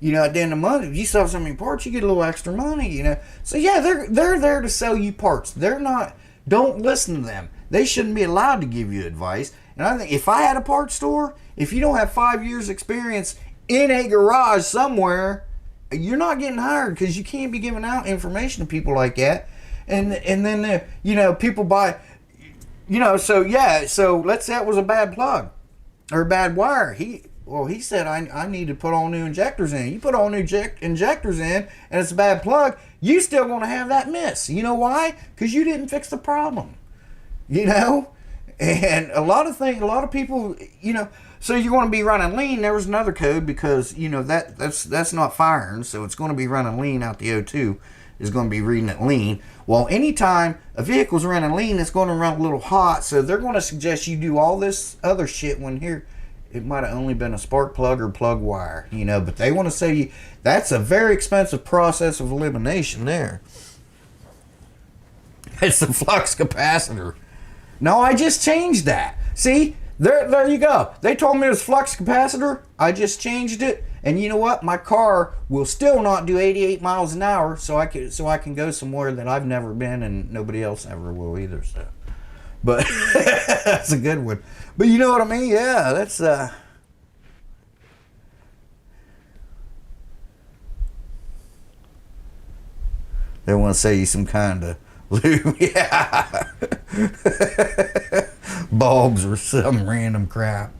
At the end of the month, if you sell so many parts, you get a little extra money. So yeah, they're there to sell you parts. They're not. Don't listen to them. They shouldn't be allowed to give you advice. And I think if I had a parts store, if you don't have 5 years experience in a garage somewhere, you're not getting hired, because you can't be giving out information to people like that. And then people buy, so yeah. So let's say it was a bad plug or a bad wire. He said, I need to put all new injectors in. You put all new injectors in, and it's a bad plug, you still going to have that miss. You know why? Because you didn't fix the problem. And a lot of people, so you're going to be running lean. There was another code, because, that's not firing, so it's going to be running lean out the O2. Is going to be reading it lean. Well, anytime a vehicle's running lean, it's going to run a little hot, so they're going to suggest you do all this other shit when here it might have only been a spark plug or plug wire, but they want to say that's a very expensive process of elimination there. It's the flux capacitor. No, I just changed that. See, there you go. They told me it was flux capacitor. I just changed it, and you know what? My car will still not do 88 miles an hour, so I can go somewhere that I've never been, and nobody else ever will either. So, but that's a good one. But you know what I mean? Yeah, that's they want to say you some kind of lube, yeah. Bulbs or some random crap.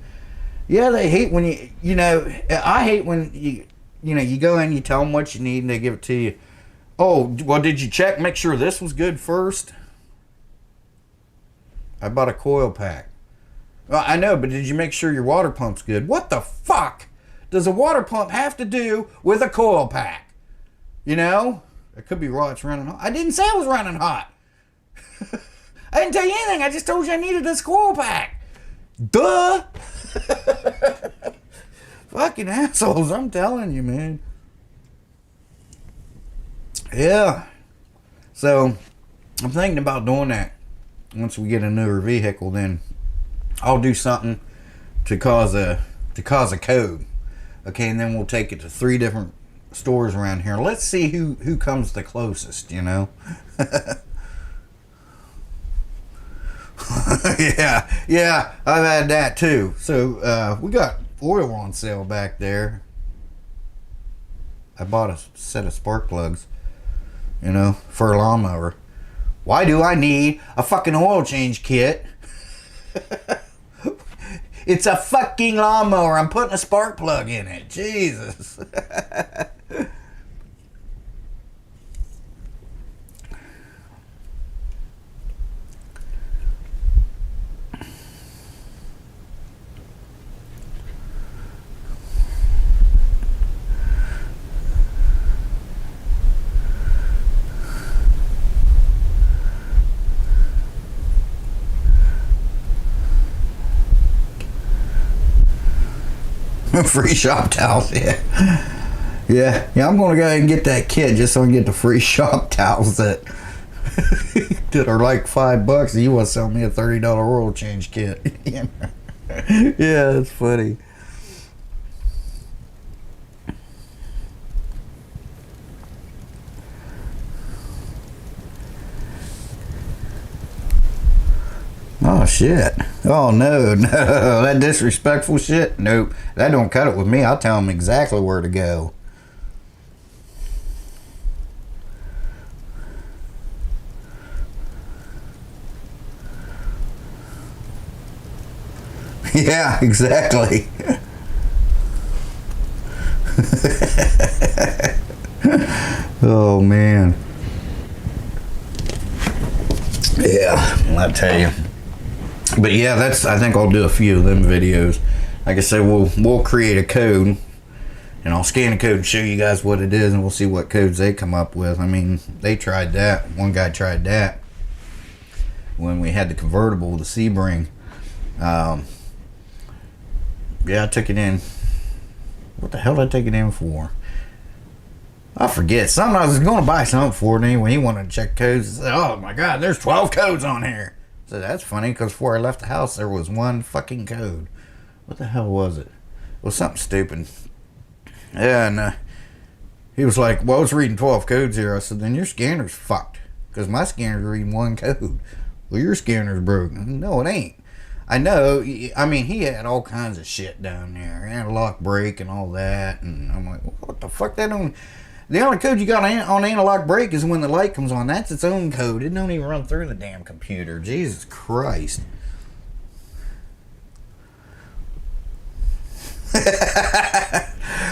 Yeah, they hate when I hate when you go in, you tell them what you need, and they give it to you. Oh, well, did you check, make sure this was good first? I bought a coil pack. Well, I know, but did you make sure your water pump's good? What the fuck does a water pump have to do with a coil pack? It could be raw, it's running hot. I didn't say it was running hot. I didn't tell you anything. I just told you I needed this coil pack. Duh. Fucking assholes, I'm telling you, man. Yeah. So, I'm thinking about doing that. Once we get a newer vehicle, then I'll do something to cause a code. Okay, and then we'll take it to 3 different stores around here. Let's see who comes the closest, Yeah, I've had that too. So we got oil on sale back there. I bought a set of spark plugs, for a lawnmower. Why do I need a fucking oil change kit? It's a fucking lawnmower. I'm putting a spark plug in it. Jesus. Free shop towels, yeah. I'm gonna go ahead and get that kit just so I can get the free shop towels that are like $5, and you want to sell me a $30 oil change kit. Yeah, that's funny. Oh shit. Oh no, that disrespectful shit? Nope. That don't cut it with me. I'll tell them exactly where to go. Yeah, exactly. Oh man. Yeah, I'll tell you. But yeah, I think I'll do a few of them videos. Like I said, we'll create a code, and I'll scan the code and show you guys what it is, and we'll see what codes they come up with. I mean, they tried that. One guy tried that when we had the convertible, the Sebring. Yeah, I took it in. What the hell did I take it in for? I forget. Something I was going to buy something for it anyway. He wanted to check codes. I said, oh my God, there's 12 codes on here. So that's funny, because before I left the house, there was one fucking code. What the hell was it? It was something stupid. Yeah, and he was like, well, I was reading 12 codes here. I said, then your scanner's fucked, because my scanner's reading one code. Well, your scanner's broken. No, it ain't. I know. I mean, he had all kinds of shit down there. Analog brake and all that. And I'm like, what the fuck? The only code you got on analog brake is when the light comes on. That's its own code. It don't even run through the damn computer. Jesus Christ.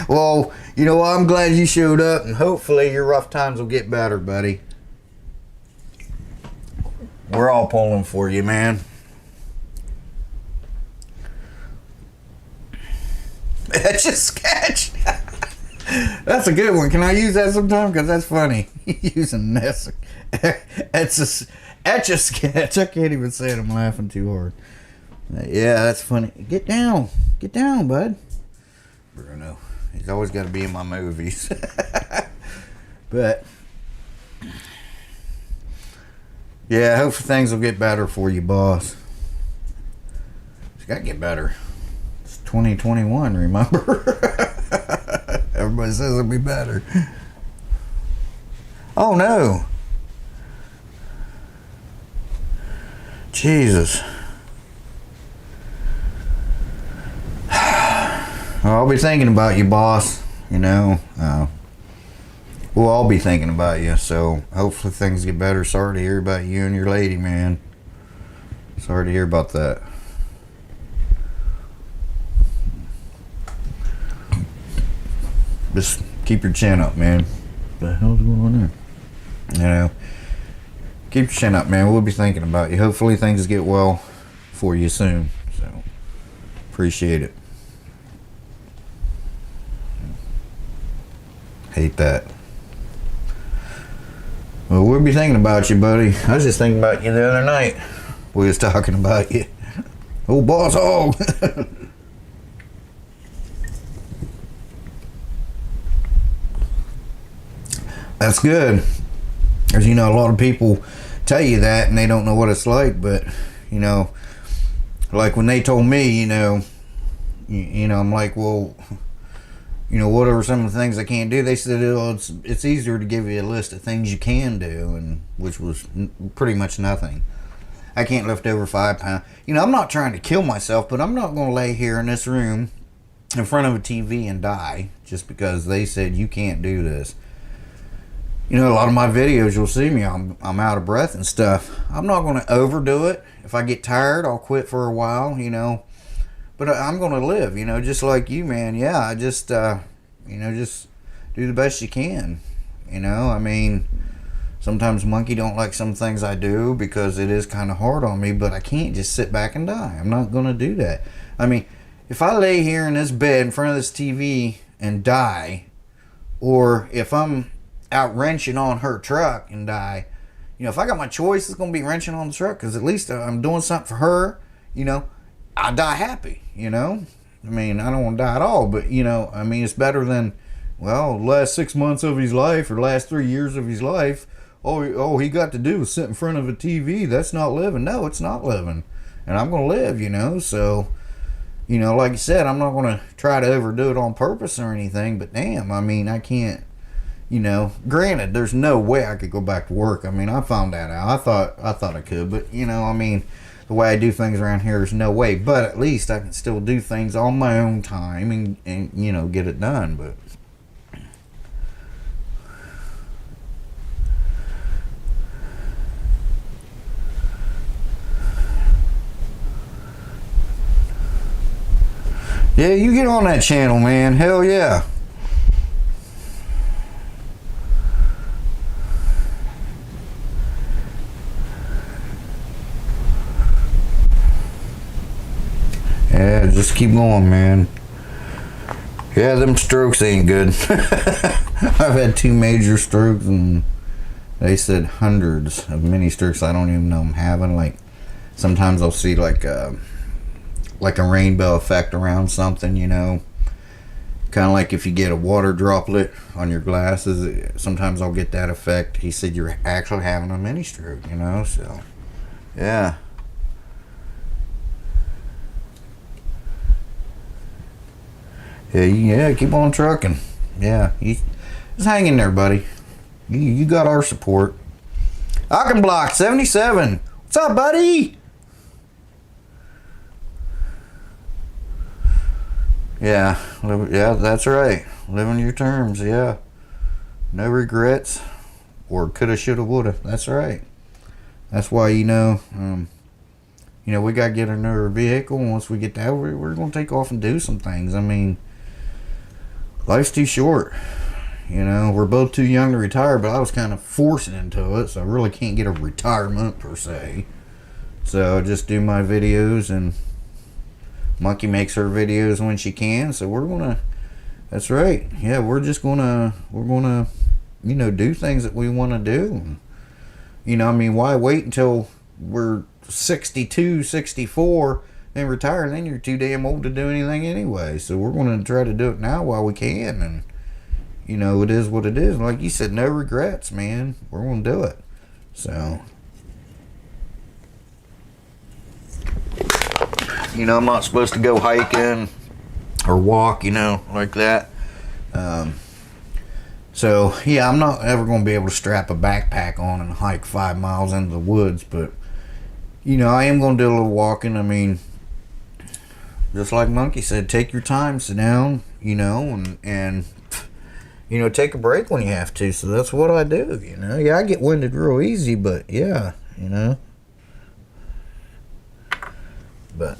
Well, you know, I'm glad you showed up, and hopefully your rough times will get better, buddy. We're all pulling for you, man. Etch a sketch. That's a good one. Can I use that sometime? Because that's funny. Using this. Etch a sketch. I can't even say it. I'm laughing too hard. Yeah, that's funny. Get down. Get down, bud. Bruno. He's always got to be in my movies. But yeah, hopefully things will get better for you, boss. It's got to get better. 2021, remember? Everybody says it'll be better. Oh no. Jesus. I'll be thinking about you, boss. You know, we'll all be thinking about you. So hopefully things get better. Sorry to hear about you and your lady, man. Sorry to hear about that. Just keep your chin up, man. What the hell's going on there? You know, keep your chin up, man. We'll be thinking about you. Hopefully things get well for you soon. So, appreciate it. Hate that. Well, we'll be thinking about you, buddy. I was just thinking about you the other night. We was talking about you. Oh, boss hog. That's good. Because, you know, a lot of people tell you that and they don't know what it's like. But, you know, like when they told me, you know, I'm like, well, you know, what are some of the things I can't do? They said, oh, it's easier to give you a list of things you can do, and which was pretty much nothing. I can't lift over 5 pounds. You know, I'm not trying to kill myself, but I'm not going to lay here in this room in front of a TV and die just because they said you can't do this. You know, a lot of my videos, you'll see me, I'm out of breath and stuff. I'm not going to overdo it. If I get tired, I'll quit for a while, you know. But I'm going to live, you know, just like you, man. Yeah, I just, you know, just do the best you can. You know, I mean, sometimes Monkey don't like some things I do because it is kind of hard on me, but I can't just sit back and die. I'm not going to do that. I mean, if I lay here in this bed in front of this TV and die, or if I'm out wrenching on her truck and die, you know, if I got my choice, it's going to be wrenching on the truck because at least I'm doing something for her, you know. I die happy, you know. I mean, I don't want to die at all, but, you know, I mean, it's better than, well, the last 6 months of his life or last 3 years of his life, all he got to do was sit in front of a TV. That's not living. No, it's not living. And I'm going to live, you know. So, you know, like I said, I'm not going to try to overdo it on purpose or anything, but damn, I mean, I can't, you know, granted, there's no way I could go back to work. I mean, I found that out. I thought I could, but, you know, I mean, the way I do things around here is no way, but at least I can still do things on my own time and you know, get it done. But yeah, you get on that channel, man. Hell yeah. Yeah, just keep going, man. Yeah, them strokes ain't good. I've had 2 major strokes, and they said hundreds of mini strokes I don't even know I'm having. Like, sometimes I'll see like a rainbow effect around something, you know. Kind of like if you get a water droplet on your glasses, sometimes I'll get that effect. He said you're actually having a mini stroke, you know, so, yeah. Yeah, keep on trucking. Yeah, just hang in there, buddy. You got our support. Ockenblock 77. What's up, buddy? Yeah, that's right. Living your terms, yeah. No regrets, or coulda, shoulda, woulda. That's right. That's why, we gotta get another vehicle. And once we get that, we're gonna take off and do some things. I mean, life's too short. We're both too young to retire, but I was kind of forcing into it, so I really can't get a retirement per se. So I just do my videos, and Monkey makes her videos when she can. So that's right. Yeah, we're gonna do things that we want to do. Why wait until we're 62, 64 and retire? Then you're too damn old to do anything anyway. So we're going to try to do it now while we can. And, it is what it is. Like you said, no regrets, man. We're going to do it. So, I'm not supposed to go hiking or walk, like that. So, yeah, I'm not ever going to be able to strap a backpack on and hike 5 miles into the woods, but, I am going to do a little walking. I mean, just like Monkey said, take your time, sit down, and take a break when you have to. So that's what I do, Yeah, I get winded real easy, but, yeah, But...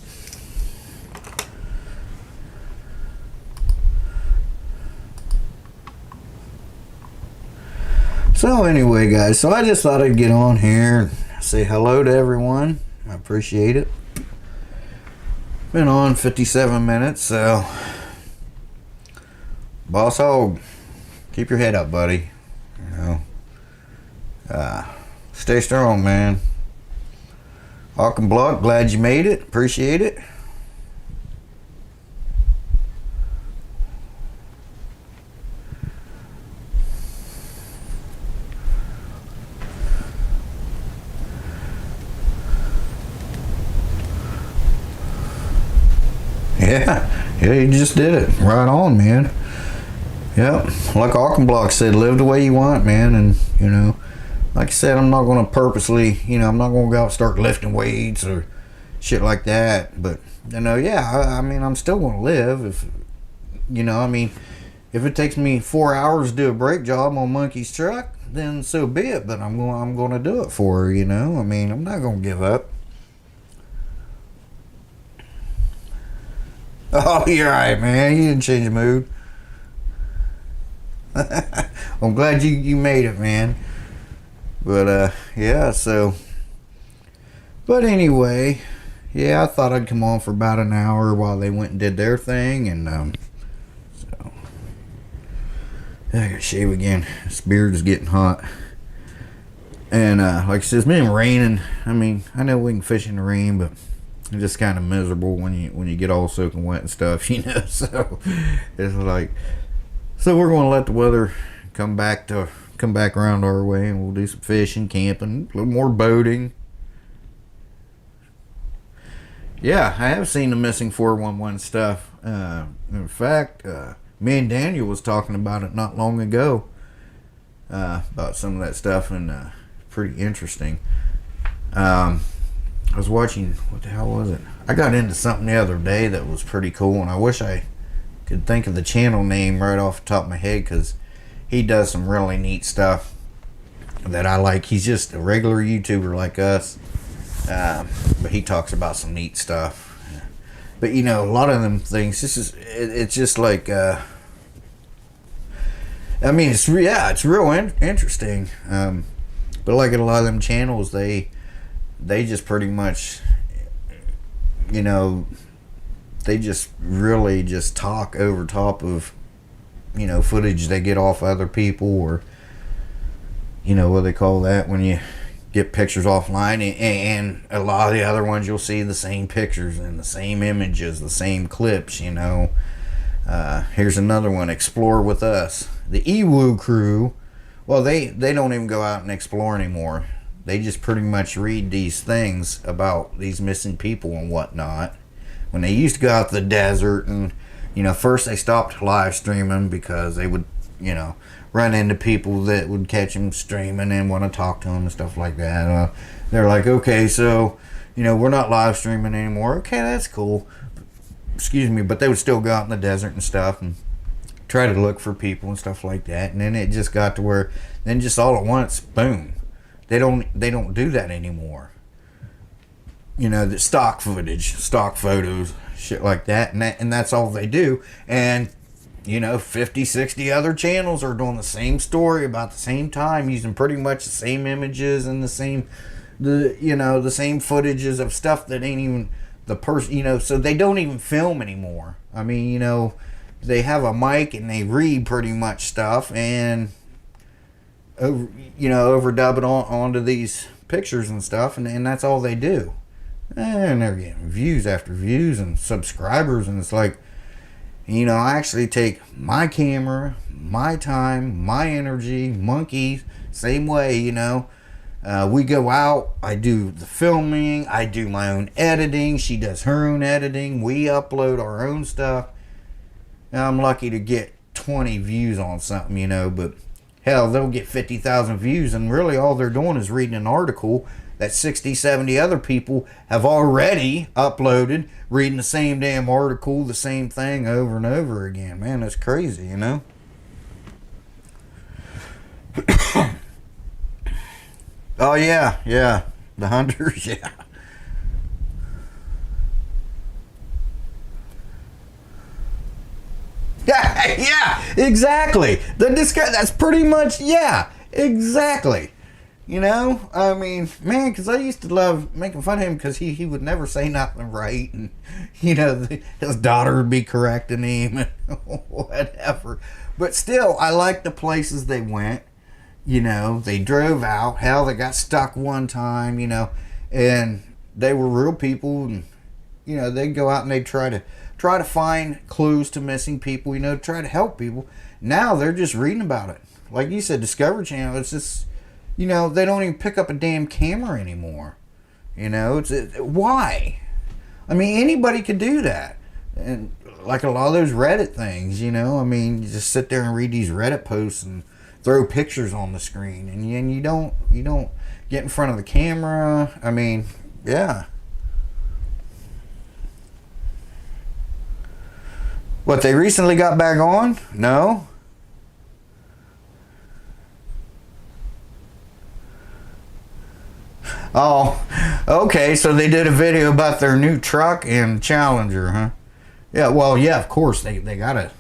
So anyway, guys, so I just thought I'd get on here and say hello to everyone. I appreciate it. Been on 57 minutes, so Boss Hog, keep your head up, buddy. Stay strong, man. Ockenblock, glad you made it. Appreciate it. Yeah, you just did it. Right on, man. Yep. Like Ockenblock said, live the way you want, man. And, like I said, I'm not going to purposely, I'm not going to go out and start lifting weights or shit like that. But, I'm still going to live if, if it takes me 4 hours to do a brake job on Monkey's truck, then so be it. But I'm going to do it for her, I'm not going to give up. Oh, you're right, man. You didn't change the mood. I'm glad you made it, man. But, yeah, so. But anyway, yeah, I thought I'd come on for about an hour while they went and did their thing. And, so. I gotta shave again. This beard is getting hot. And, like I said, it's been raining. I mean, I know we can fish in the rain, but it's just kind of miserable when you get all soaking wet and stuff, So it's like, so we're going to let the weather come back around our way, and we'll do some fishing, camping, a little more boating. Yeah, I have seen the missing 411 stuff. In fact, me and Daniel was talking about it not long ago, about some of that stuff, and pretty interesting. I was watching, what the hell was it? I got into something the other day that was pretty cool, and I wish I could think of the channel name right off the top of my head, because he does some really neat stuff that I like. He's just a regular YouTuber like us, but he talks about some neat stuff. But a lot of them things, it's just like, it's real interesting. But like a lot of them channels, they just pretty much, they just really just talk over top of, footage they get off other people, or, what they call that when you get pictures offline, and a lot of the other ones you'll see the same pictures and the same images, the same clips, Here's another one, Explore With Us. The Ewu crew, well, they don't even go out and explore anymore. They just pretty much read these things about these missing people and whatnot. When they used to go out to the desert and, You know, first they stopped live streaming because they would, you know, run into people that would catch them streaming and want to talk to them and stuff like that. They're like, okay, so, you know, we're not live streaming anymore. Okay, that's cool. Excuse me, but they would still go out in the desert and stuff and try to look for people and stuff like that. And then it just got to where, then just all at once, boom, they don't do that anymore. You know, the stock footage, stock photos, shit like that, and that's all they do. And you know, 50, 60 other channels are doing the same story about the same time, using pretty much the same images and the same footages of stuff that ain't even the person, you know, so they don't even film anymore. I mean, you know, they have a mic and they read pretty much stuff and overdub it onto these pictures and stuff, and that's all they do. And they're getting views after views and subscribers, and it's like, you know, I actually take my camera, my time, my energy, Monkey, same way, you know. We go out, I do the filming, I do my own editing, she does her own editing, we upload our own stuff. Now, I'm lucky to get 20 views on something, you know, but hell, they'll get 50,000 views, and really all they're doing is reading an article that 60, 70 other people have already uploaded, reading the same damn article, the same thing over and over again. Man, that's crazy, you know? Oh, yeah. The hunters, yeah. Yeah, exactly. That's pretty much, yeah, exactly. You know, I mean, man, because I used to love making fun of him because he would never say nothing right. And, you know, his daughter would be correcting him and whatever. But still, I liked the places they went. You know, they drove out. Hell, they got stuck one time, you know. And they were real people. And, you know, they'd go out and they'd try to find clues to missing people, you know, try to help people. Now they're just reading about it. Like you said, Discovery Channel, it's just... You know, they don't even pick up a damn camera anymore. You know, why? I mean, anybody could do that. And like a lot of those Reddit things, you know, I mean, you just sit there and read these Reddit posts and throw pictures on the screen, and you don't get in front of the camera. I mean, yeah. What, they recently got back on? No. Oh, okay, so they did a video about their new truck and Challenger, huh? Yeah, well, yeah, of course, they gotta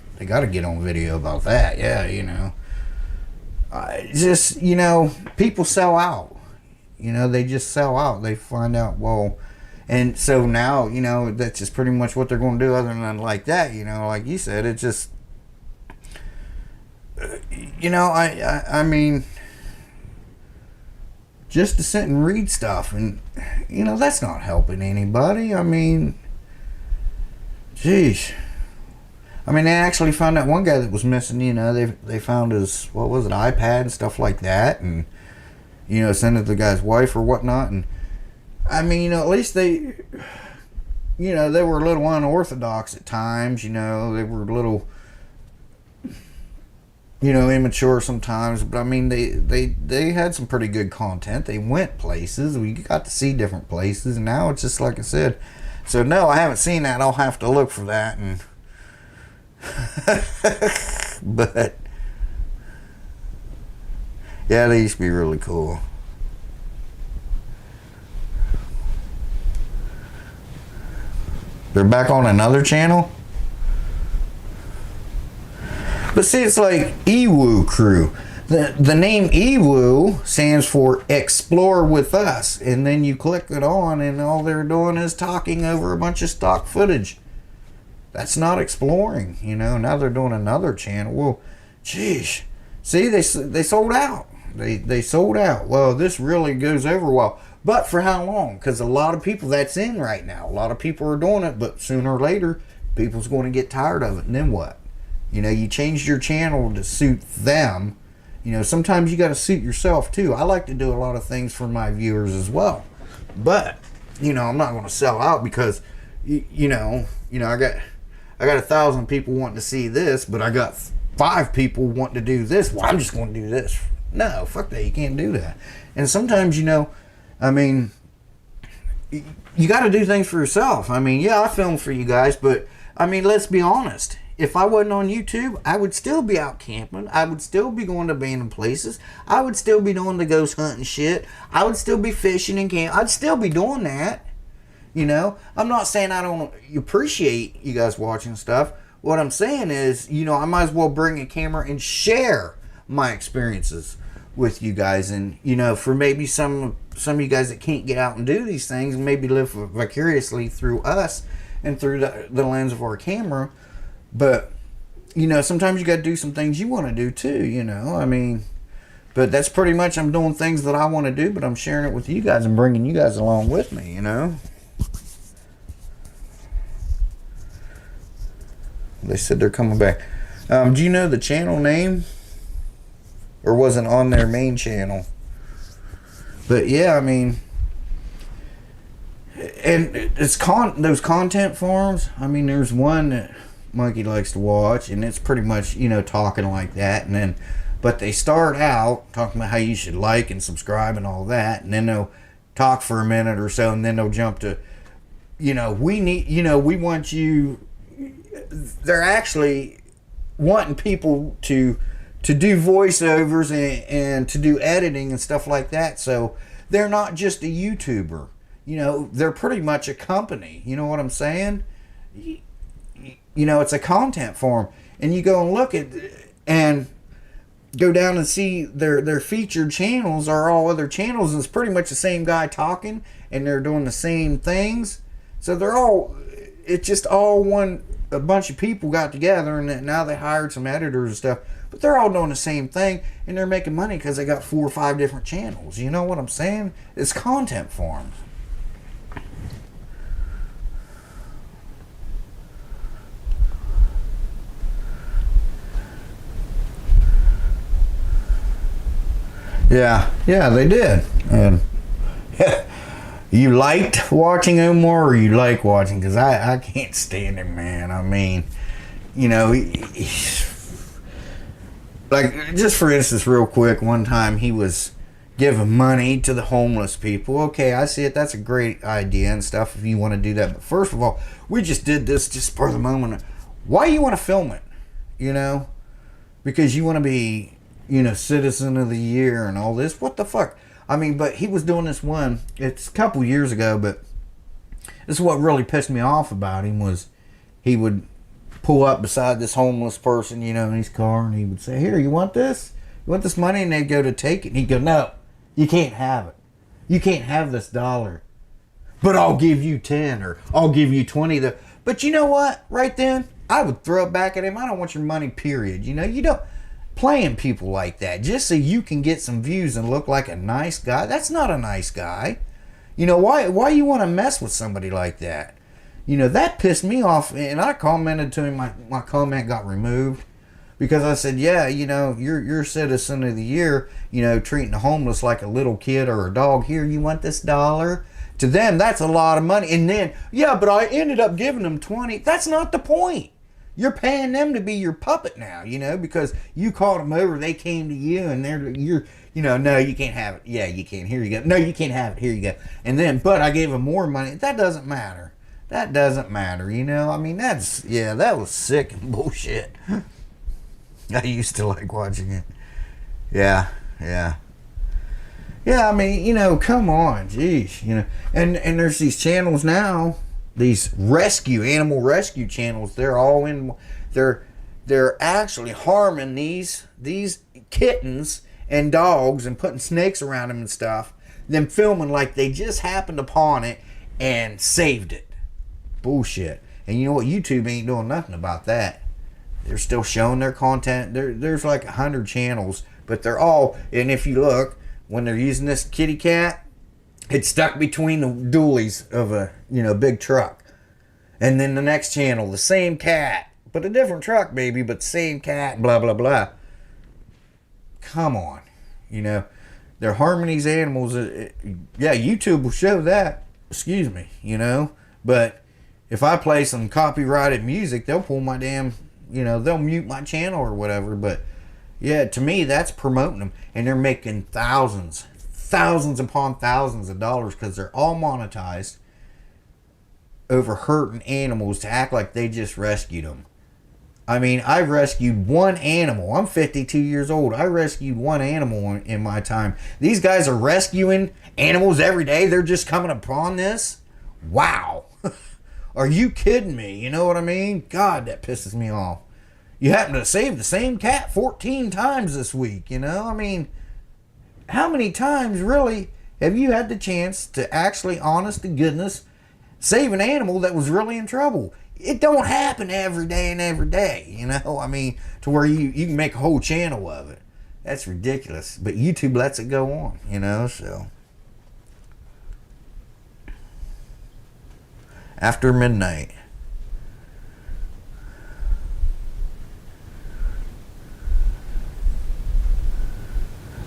get on video about that, yeah, you know. Just, you know, people sell out. You know, they just sell out. They find out, well, and so now, you know, that's just pretty much what they're going to do other than like that, you know, like you said, it just, you know, I mean... just to sit and read stuff, and you know, that's not helping anybody. I mean, geez. I mean, they actually found that one guy that was missing. You know, they found his, what was it, iPad and stuff like that, and you know, sent it to the guy's wife or whatnot. And I mean, you know, at least they, you know, they were a little unorthodox at times. You know, they were a little, you know, immature sometimes, but I mean, they had some pretty good content. They went places. We got to see different places, and now it's just like I said. So no, I haven't seen that. I'll have to look for that. And but yeah, they used to be really cool. They're back on another channel. But see, it's like EWU Crew. The name EWU stands for Explore With Us. And then you click it on and all they're doing is talking over a bunch of stock footage. That's not exploring, you know. Now they're doing another channel. Well, geez. See, they sold out. They sold out. Well, this really goes over well. But for how long? Because a lot of people, that's in right now. A lot of people are doing it. But sooner or later, people's going to get tired of it. And then what? You know, you changed your channel to suit them. You know, sometimes you got to suit yourself too. I like to do a lot of things for my viewers as well. But, you know, I'm not going to sell out because, you know, I I got 1,000 people wanting to see this, but I got 5 people wanting to do this. Well, I'm just going to do this. No, fuck that. You can't do that. And sometimes, you know, I mean, you got to do things for yourself. I mean, yeah, I film for you guys, but I mean, let's be honest. If I wasn't on YouTube, I would still be out camping. I would still be going to abandoned places. I would still be doing the ghost hunting shit. I would still be fishing and camping. I'd still be doing that. You know, I'm not saying I don't appreciate you guys watching stuff. What I'm saying is, you know, I might as well bring a camera and share my experiences with you guys. And, you know, for maybe some of you guys that can't get out and do these things, and maybe live vicariously through us and through the lens of our camera. But, you know, sometimes you got to do some things you want to do too, you know. I mean, but that's pretty much, I'm doing things that I want to do, but I'm sharing it with you guys and bringing you guys along with me, you know. They said they're coming back. Do you know the channel name? Or was it on their main channel? But yeah, I mean, and it's those content forums. I mean, there's one that Monkey likes to watch, and it's pretty much, you know, talking like that. And then, but they start out talking about how you should like and subscribe and all that, and then they'll talk for a minute or so, and then they'll jump to, you know, we want you. They're actually wanting people to do voiceovers and to do editing and stuff like that. So they're not just a YouTuber. You know, they're pretty much a company. You know what I'm saying? You know, it's a content form. And you go and look at and go down and see their featured channels are all other channels, and it's pretty much the same guy talking, and they're doing the same things. So they're all, it's just all a bunch of people got together, and now they hired some editors and stuff, but they're all doing the same thing, and they're making money because they got 4 or 5 different channels. You know what I'm saying? It's content forms. Yeah, they did. And you liked watching him more, or you like watching? Because I can't stand him, man. I mean, you know, like, just for instance, real quick, one time he was giving money to the homeless people. Okay, I see it. That's a great idea and stuff if you want to do that. But first of all, we just did this just for the moment. Why you want to film it? You know? Because you want to be, you know, citizen of the year and all this. What the fuck? I mean, but he was doing this one, it's a couple years ago, but this is what really pissed me off about him, was he would pull up beside this homeless person, you know, in his car, and he would say, "Here, you want this? You want this money?" And they'd go to take it, and he'd go, "No, you can't have it. You can't have this $1, but I'll give you 10, or I'll give you 20. But you know what? Right then, I would throw it back at him. I don't want your money, period. You know, you don't playing people like that just so you can get some views and look like a nice guy. That's not a nice guy. You know, why you want to mess with somebody like that? You know, that pissed me off, and I commented to him. My comment got removed because I said, yeah, you know, you're citizen of the year, you know, treating the homeless like a little kid or a dog. Here, you want this $1? To them, that's a lot of money. And then, yeah, but I ended up giving them 20. That's not the point. You're paying them to be your puppet now, you know, because you called them over, they came to you, and you're, you know, no, you can't have it. Yeah, you can. Here you go. No, you can't have it. Here you go. And then, but I gave them more money. That doesn't matter. That doesn't matter, you know. I mean, that was sick and bullshit. I used to like watching it. Yeah. I mean, you know, come on, jeez, you know. And there's these channels now, these animal rescue channels. They're all in. They're actually harming these kittens and dogs and putting snakes around them and stuff. Them filming like they just happened upon it and saved it. Bullshit. And you know what? YouTube ain't doing nothing about that. They're still showing their content. There's like 100 channels, but they're all. And if you look, when they're using this kitty cat, it's stuck between the dualies of a, you know, big truck. And then the next channel, the same cat, but a different truck, baby, but same cat, blah, blah, blah. Come on. You know, they're harming these animals. Yeah, YouTube will show that. Excuse me, you know. But if I play some copyrighted music, they'll pull my damn, they'll mute my channel or whatever. But yeah, to me, that's promoting them. And they're making thousands upon thousands of dollars because they're all monetized over hurting animals to act like they just rescued them. I mean, I rescued one animal. I'm 52 years old. I rescued one animal in my time. These guys are rescuing animals every day. They're just coming upon this. Wow. Are you kidding me? You know what I mean? God, that pisses me off. You happen to save the same cat 14 times this week, I mean, how many times really have you had the chance to actually, honest to goodness, save an animal that was really in trouble? It don't happen every day and every day, I mean, to where you can make a whole channel of it. That's ridiculous. But YouTube lets it go on, so. After midnight.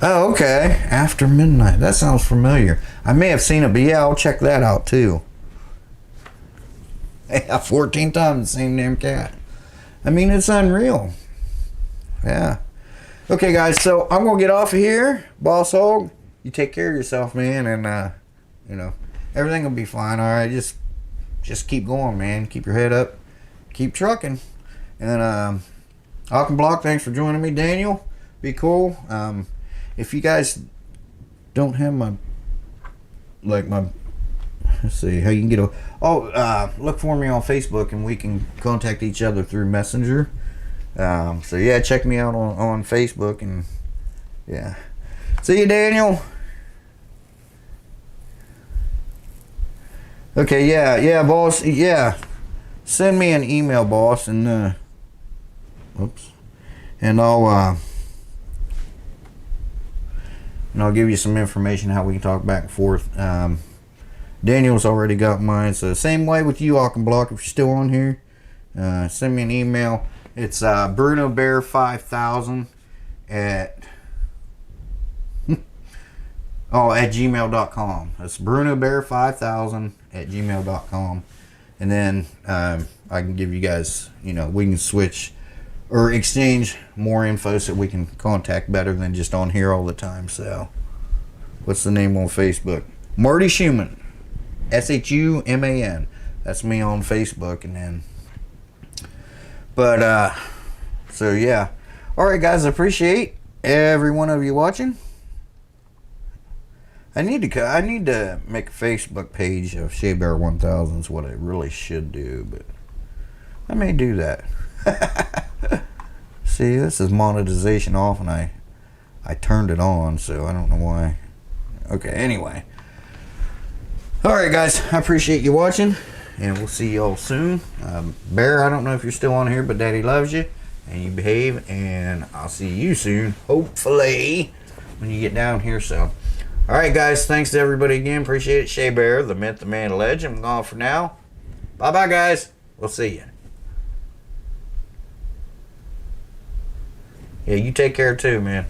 Oh, okay. After midnight. That sounds familiar. I may have seen it, but yeah, I'll check that out too. Yeah, 14 times the same damn cat. I mean, it's unreal. Yeah. Okay, guys, so I'm going to get off of here. Boss Hog, you take care of yourself, man, and, everything will be fine, all right? Just keep going, man. Keep your head up. Keep trucking. And, Block, thanks for joining me. Daniel, be cool. If you guys don't have let's see how you can get look for me on Facebook and we can contact each other through Messenger. So yeah, check me out on Facebook, and yeah. See you, Daniel. Okay, yeah, boss, yeah. Send me an email, boss, and and I'll give you some information how we can talk back and forth. Daniel's already got mine, so same way with you, Block. If you're still on here, send me an email. It's BrunoBear5000 at gmail.com. That's BrunoBear5000 at gmail.com. And then I can give you guys, we can switch or exchange more info so we can contact better than just on here all the time. So, what's the name on Facebook? Marty Schumann. SHUMAN. That's me on Facebook. And then, but, so yeah. Alright, guys, I appreciate every one of you watching. I need to make a Facebook page of Shea Bear 1000 is what I really should do, but I may do that. See, this is monetization off, and I turned it on, so I don't know why. Okay, anyway. Alright, guys, I appreciate you watching, and we'll see y'all soon. Bear, I don't know if you're still on here, but Daddy loves you, and you behave, and I'll see you soon, hopefully, when you get down here, so. Alright, guys, thanks to everybody again. Appreciate it. Shea Bear, the myth, the man, the legend. I'm gone for now. Bye-bye, guys. We'll see you. Yeah, you take care too, man.